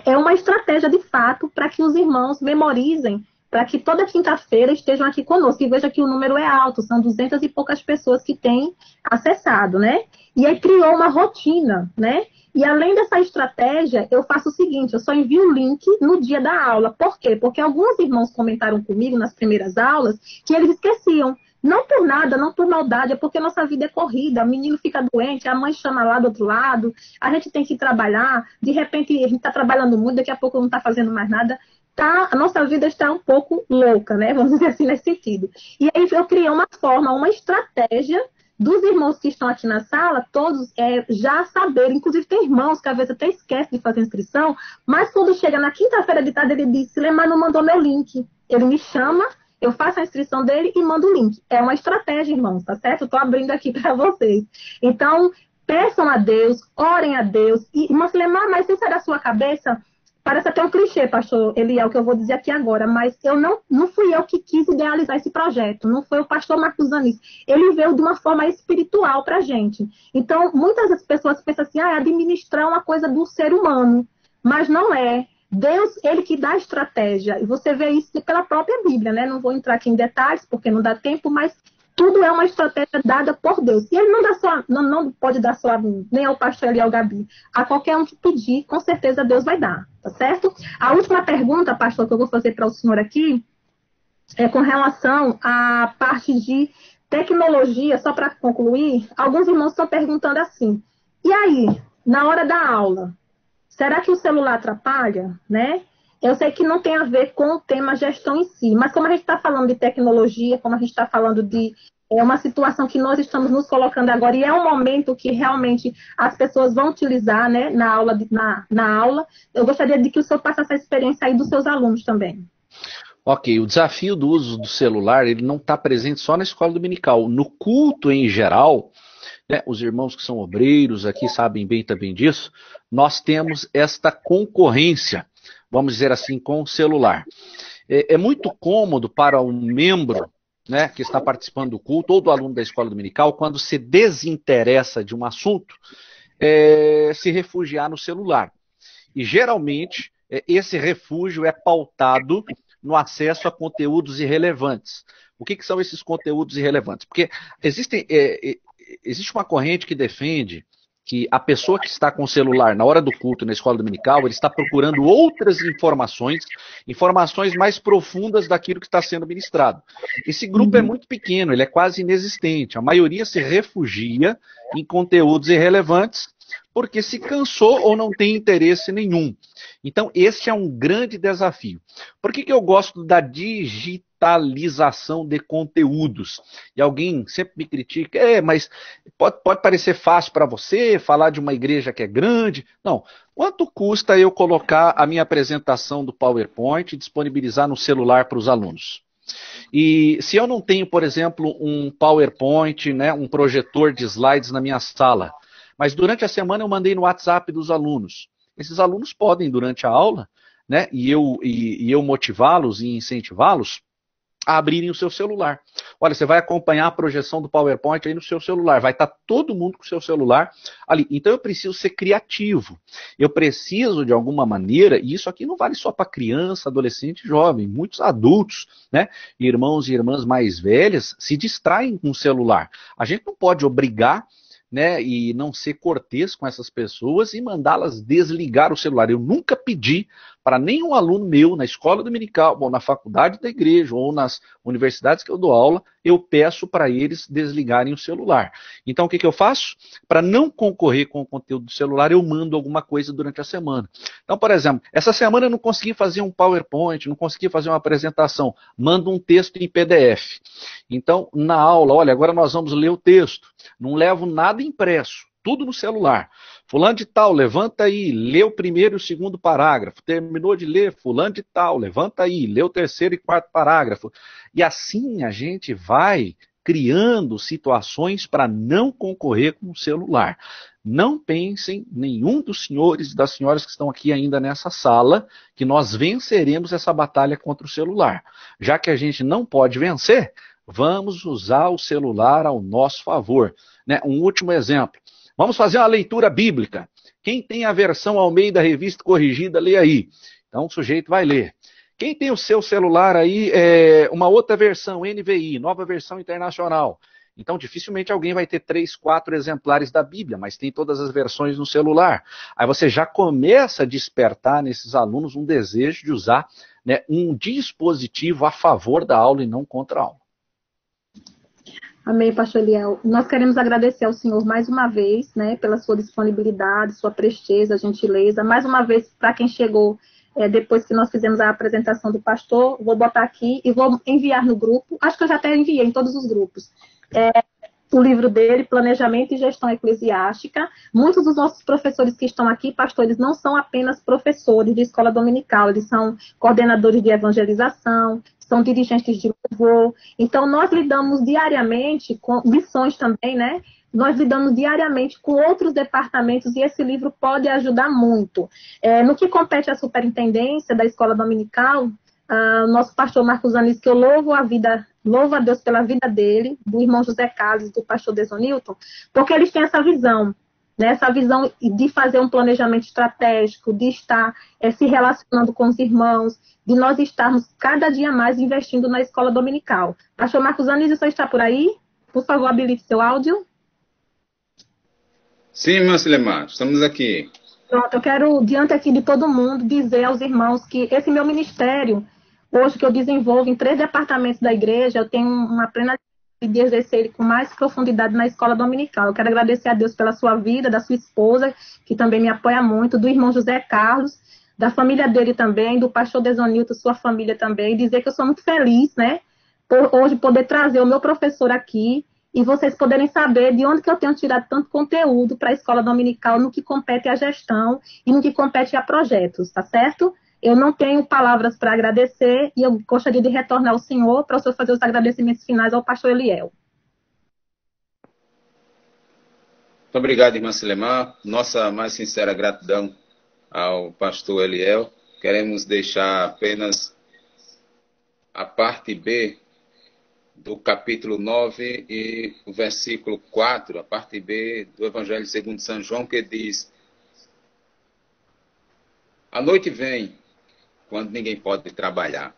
É uma estratégia, de fato, para que os irmãos memorizem, para que toda quinta-feira estejam aqui conosco. E veja que o número é alto, são 200 e poucas pessoas que têm acessado, né? E aí criou uma rotina, né? E além dessa estratégia, eu faço o seguinte, eu só envio o link no dia da aula. Por quê? Porque alguns irmãos comentaram comigo nas primeiras aulas que eles esqueciam. Não por nada, não por maldade, é porque nossa vida é corrida, o menino fica doente, a mãe chama lá do outro lado, a gente tem que trabalhar, de repente a gente está trabalhando muito, daqui a pouco não está fazendo mais nada, a nossa vida está um pouco louca, né? Vamos dizer assim, nesse sentido. E aí eu criei uma forma, uma estratégia dos irmãos que estão aqui na sala, todos já saberem, inclusive tem irmãos que às vezes até esquecem de fazer inscrição, mas quando chega na quinta-feira de tarde, ele diz, Silemar não mandou meu link, ele me chama, eu faço a inscrição dele e mando o link. É uma estratégia, irmãos, tá certo? Estou abrindo aqui para vocês. Então, peçam a Deus, orem a Deus. E, irmão Silemar, mas isso é da sua cabeça? parece até um clichê, pastor Eliel, que eu vou dizer aqui agora, mas não fui eu que quis idealizar esse projeto, não foi o pastor Marcos Anis. Ele veio de uma forma espiritual para a gente. Então, muitas das pessoas pensam assim, administrar é uma coisa do ser humano, mas não é. Deus, ele que dá estratégia, e você vê isso pela própria Bíblia, né? Não vou entrar aqui em detalhes, porque não dá tempo, mas tudo é uma estratégia dada por Deus. E ele não pode dar só a mim, nem ao pastor Eliel Gabi. A qualquer um que pedir, com certeza Deus vai dar, tá certo? A última pergunta, pastor, que eu vou fazer para o senhor aqui, é com relação à parte de tecnologia, só para concluir, alguns irmãos estão perguntando assim, e aí, na hora da aula, será que o celular atrapalha, né? Eu sei que não tem a ver com o tema gestão em si, mas como a gente está falando de tecnologia, como a gente está falando de uma situação que nós estamos nos colocando agora, e é um momento que realmente as pessoas vão utilizar, né, na aula, eu gostaria de que o senhor passasse essa experiência aí dos seus alunos também. Ok, o desafio do uso do celular, ele não está presente só na escola dominical. No culto em geral, né, os irmãos que são obreiros aqui sabem bem também disso, nós temos esta concorrência, vamos dizer assim, com o celular. É muito cômodo para um membro, né, que está participando do culto, ou do aluno da escola dominical, quando se desinteressa de um assunto, se refugiar no celular. E geralmente, esse refúgio é pautado no acesso a conteúdos irrelevantes. O que são esses conteúdos irrelevantes? Porque existe uma corrente que defende que a pessoa que está com o celular na hora do culto na escola dominical, ele está procurando outras informações mais profundas daquilo que está sendo ministrado. Esse grupo é muito pequeno, ele é quase inexistente. A maioria se refugia em conteúdos irrelevantes porque se cansou ou não tem interesse nenhum. Então, esse é um grande desafio. Por que eu gosto da digitalização de conteúdos? E alguém sempre me critica, mas pode parecer fácil para você falar de uma igreja que é grande. Não. Quanto custa eu colocar a minha apresentação do PowerPoint e disponibilizar no celular para os alunos? E se eu não tenho, por exemplo, um PowerPoint, né, um projetor de slides na minha sala, mas durante a semana eu mandei no WhatsApp dos alunos. Esses alunos podem, durante a aula, né, e eu motivá-los e incentivá-los a abrirem o seu celular. Olha, você vai acompanhar a projeção do PowerPoint aí no seu celular. Vai estar todo mundo com o seu celular ali. Então eu preciso ser criativo. Eu preciso, de alguma maneira, e isso aqui não vale só para criança, adolescente e jovem. Muitos adultos, né, irmãos e irmãs mais velhas, se distraem com o celular. A gente não pode obrigar, né, e não ser cortês com essas pessoas e mandá-las desligar o celular. Eu nunca pedi para nenhum aluno meu na escola dominical, ou na faculdade da igreja, ou nas universidades que eu dou aula, eu peço para eles desligarem o celular. Então o que eu faço? Para não concorrer com o conteúdo do celular, eu mando alguma coisa durante a semana. Então, por exemplo, essa semana eu não consegui fazer um PowerPoint, não consegui fazer uma apresentação, mando um texto em PDF. Então, na aula, olha, agora nós vamos ler o texto, não levo nada impresso, tudo no celular. Fulano de tal, levanta aí, lê o primeiro e o segundo parágrafo. Terminou de ler, fulano de tal, levanta aí, lê o terceiro e quarto parágrafo. E assim a gente vai criando situações para não concorrer com o celular. Não pensem, nenhum dos senhores e das senhoras que estão aqui ainda nessa sala, que nós venceremos essa batalha contra o celular. Já que a gente não pode vencer, vamos usar o celular ao nosso favor. Né? Um último exemplo. Vamos fazer uma leitura bíblica. Quem tem a versão Almeida Revista Corrigida, lê aí. Então o sujeito vai ler. Quem tem o seu celular aí, uma outra versão, NVI, Nova Versão Internacional. Então dificilmente alguém vai ter 3, 4 exemplares da Bíblia, mas tem todas as versões no celular. Aí você já começa a despertar nesses alunos um desejo de usar, né, um dispositivo a favor da aula e não contra a aula. Amém, pastor Eliel. Nós queremos agradecer ao senhor mais uma vez, né, pela sua disponibilidade, sua presteza, gentileza. Mais uma vez, para quem chegou depois que nós fizemos a apresentação do pastor, vou botar aqui e vou enviar no grupo. Acho que eu já até enviei em todos os grupos. O livro dele, Planejamento e Gestão Eclesiástica. Muitos dos nossos professores que estão aqui, pastores, não são apenas professores de escola dominical, eles são coordenadores de evangelização, são dirigentes de louvor. Então, nós lidamos diariamente com missões também, né? nós lidamos diariamente com outros departamentos e esse livro pode ajudar muito. No que compete à superintendência da escola dominical, nosso pastor Marcos Anis, que eu louvo a Deus pela vida dele, do irmão José Carlos, do pastor Desonilton, porque eles têm essa visão, né? Essa visão de fazer um planejamento estratégico, de estar se relacionando com os irmãos, de nós estarmos cada dia mais investindo na escola dominical. Pastor Marcos Anis, você está por aí? Por favor, habilite seu áudio. Sim, irmã Silemar, estamos aqui. Pronto, eu quero, diante aqui de todo mundo, dizer aos irmãos que esse meu ministério, hoje que eu desenvolvo em 3 departamentos da igreja, eu tenho uma plena de exercer ele com mais profundidade na escola dominical. Eu quero agradecer a Deus pela sua vida, da sua esposa, que também me apoia muito, do irmão José Carlos, da família dele também, do pastor Desonilton, sua família também, dizer que eu sou muito feliz, né, por hoje poder trazer o meu professor aqui e vocês poderem saber de onde que eu tenho tirado tanto conteúdo para a escola dominical no que compete à gestão e no que compete a projetos, tá certo? Eu não tenho palavras para agradecer e eu gostaria de retornar ao senhor para o senhor fazer os agradecimentos finais ao pastor Eliel. Muito obrigado, irmã Silemar. Nossa mais sincera gratidão ao pastor Eliel. Queremos deixar apenas a parte B do capítulo 9 e o versículo 4, a parte B do Evangelho segundo São João, que diz: a noite vem quando ninguém pode trabalhar.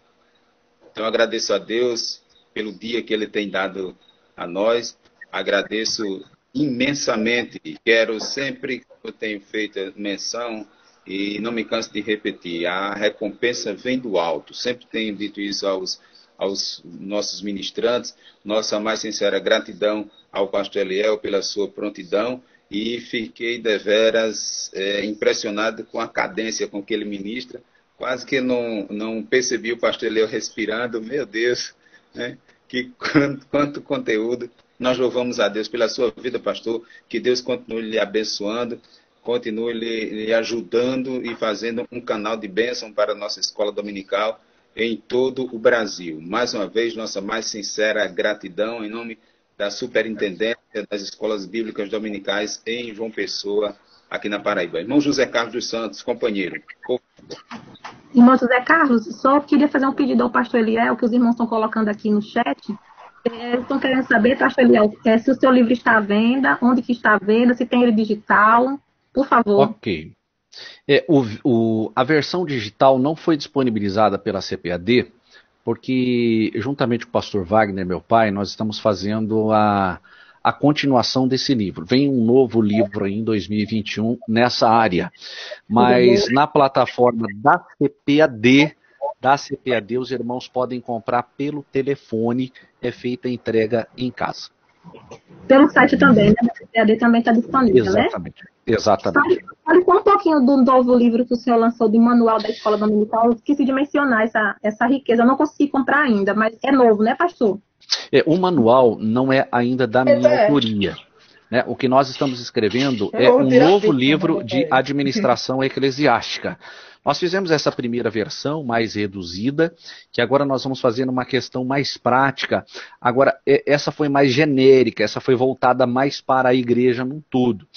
Então agradeço a Deus pelo dia que Ele tem dado a nós, agradeço imensamente, quero sempre, eu tenho feito menção e não me canso de repetir, a recompensa vem do alto, sempre tenho dito isso aos nossos ministrantes, nossa mais sincera gratidão ao pastor Eliel pela sua prontidão e fiquei deveras impressionado com a cadência com que ele ministra, quase que não percebi o pastor Eliel respirando, meu Deus, né? Quanto conteúdo. Nós louvamos a Deus pela sua vida, pastor, que Deus continue lhe abençoando, continue lhe ajudando e fazendo um canal de bênção para a nossa escola dominical em todo o Brasil. Mais uma vez, nossa mais sincera gratidão em nome da Superintendência das Escolas Bíblicas Dominicais em João Pessoa, aqui na Paraíba. Irmão José Carlos dos Santos, companheiro. Irmão José Carlos, só queria fazer um pedido ao pastor Eliel, que os irmãos estão colocando aqui no chat. Estão querendo saber, pastor Eliel, se o seu livro está à venda, onde que está à venda, se tem ele digital, por favor. Ok. A versão digital não foi disponibilizada pela CPAD, porque, juntamente com o pastor Wagner, meu pai, nós estamos fazendo a continuação desse livro. Vem um novo livro em 2021 nessa área, mas na plataforma da CPAD, os irmãos podem comprar pelo telefone, é feita a entrega em casa. Pelo site também, né? A CPAD também está disponível, exatamente, né? Exatamente. Fale um pouquinho do novo livro que o senhor lançou, do Manual da Escola Dominical. Eu esqueci de mencionar essa riqueza. Eu não consegui comprar ainda, mas é novo, né, pastor? O manual não é ainda da minha autoria. Né? O que nós estamos escrevendo é um novo livro de administração eclesiástica. Nós fizemos essa primeira versão mais reduzida, que agora nós vamos fazer uma questão mais prática. Agora, essa foi mais genérica, essa foi voltada mais para a igreja num todo.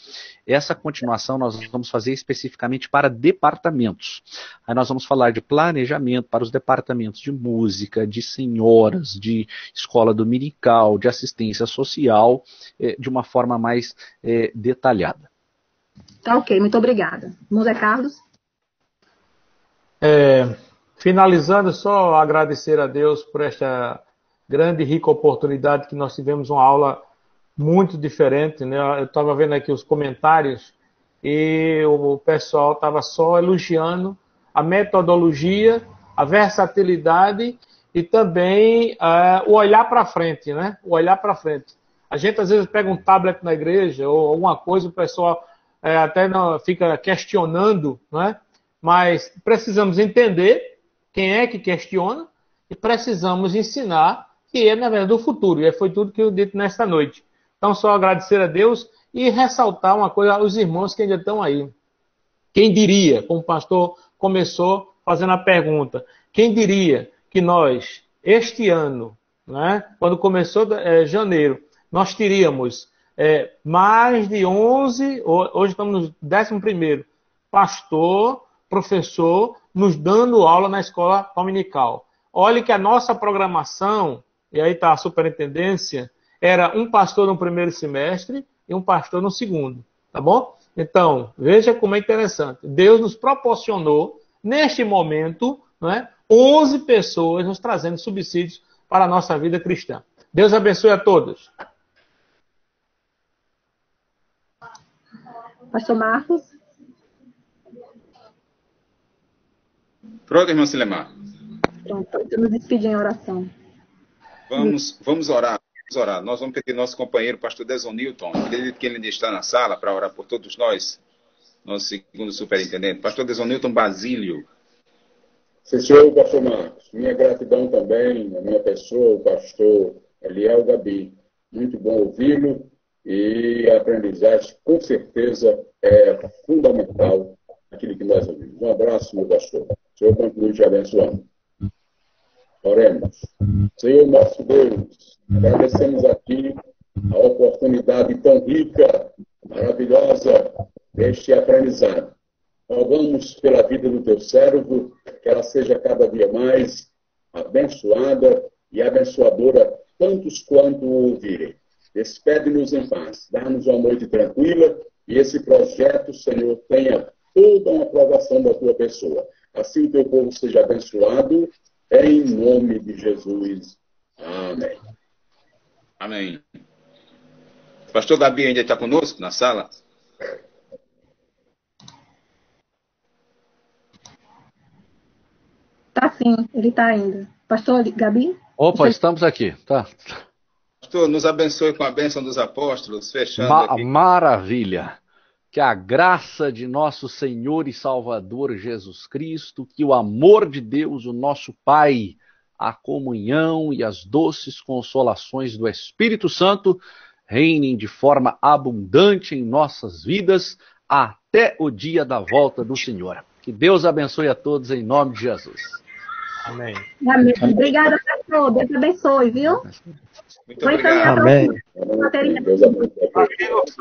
Essa continuação nós vamos fazer especificamente para departamentos. Aí nós vamos falar de planejamento para os departamentos de música, de senhoras, de escola dominical, de assistência social, de uma forma mais detalhada. Tá ok, muito obrigada. José Carlos? Finalizando, só agradecer a Deus por esta grande e rica oportunidade que nós tivemos uma aula muito diferente, né? Eu estava vendo aqui os comentários e o pessoal estava só elogiando a metodologia, a versatilidade e também o olhar para frente, né? O olhar para frente. A gente às vezes pega um tablet na igreja ou alguma coisa, o pessoal até fica questionando, né? Mas precisamos entender quem é que questiona e precisamos ensinar que é, na verdade, o futuro. E foi tudo que eu disse nesta noite. Então, só agradecer a Deus e ressaltar uma coisa aos irmãos que ainda estão aí. Quem diria, como o pastor começou fazendo a pergunta, quem diria que nós, este ano, né, quando começou janeiro, nós teríamos mais de 11, hoje estamos no 11º, pastor, professor, nos dando aula na escola dominical. Olhe que a nossa programação, e aí está a superintendência, era um pastor no primeiro semestre e um pastor no segundo, tá bom? Então, veja como é interessante. Deus nos proporcionou, neste momento, não é, 11 pessoas nos trazendo subsídios para a nossa vida cristã. Deus abençoe a todos. Pastor Marcos. Pronto, irmão Silemar. Pronto, nos despedir em oração. Vamos orar. Nós vamos pedir nosso companheiro, pastor Desonilton. Acredito que ele ainda está na sala para orar por todos nós. Nosso segundo superintendente. Pastor Desonilton Basílio. Senhor pastor Marcos, minha gratidão também, a minha pessoa, o pastor Eliel Gabi. Muito bom ouvi-lo e a aprendizagem, com certeza, é fundamental aquilo que nós ouvimos. Um abraço, meu pastor. O Senhor continue te abençoando. Oremos. Senhor nosso Deus, agradecemos aqui a oportunidade tão rica, maravilhosa deste aprendizado. Rogamos pela vida do teu servo, que ela seja cada dia mais abençoada e abençoadora, tantos quanto o ouvirem. Despede-nos em paz, dá-nos uma noite tranquila e esse projeto, Senhor, tenha toda uma aprovação da tua pessoa. Assim o teu povo seja abençoado, em nome de Jesus. Amém. Amém. Pastor Gabi ainda está conosco na sala? Tá sim, ele está ainda. Pastor Gabi? Opa, estamos aqui. Tá. Pastor, nos abençoe com a bênção dos apóstolos, fechando aqui. Maravilha. Que a graça de nosso Senhor e Salvador Jesus Cristo, que o amor de Deus, o nosso Pai, a comunhão e as doces consolações do Espírito Santo reinem de forma abundante em nossas vidas até o dia da volta do Senhor. Que Deus abençoe a todos em nome de Jesus. Amém. Amém. Obrigada, pastor. Deus abençoe, viu? Muito obrigado. Amém. Deus abençoe.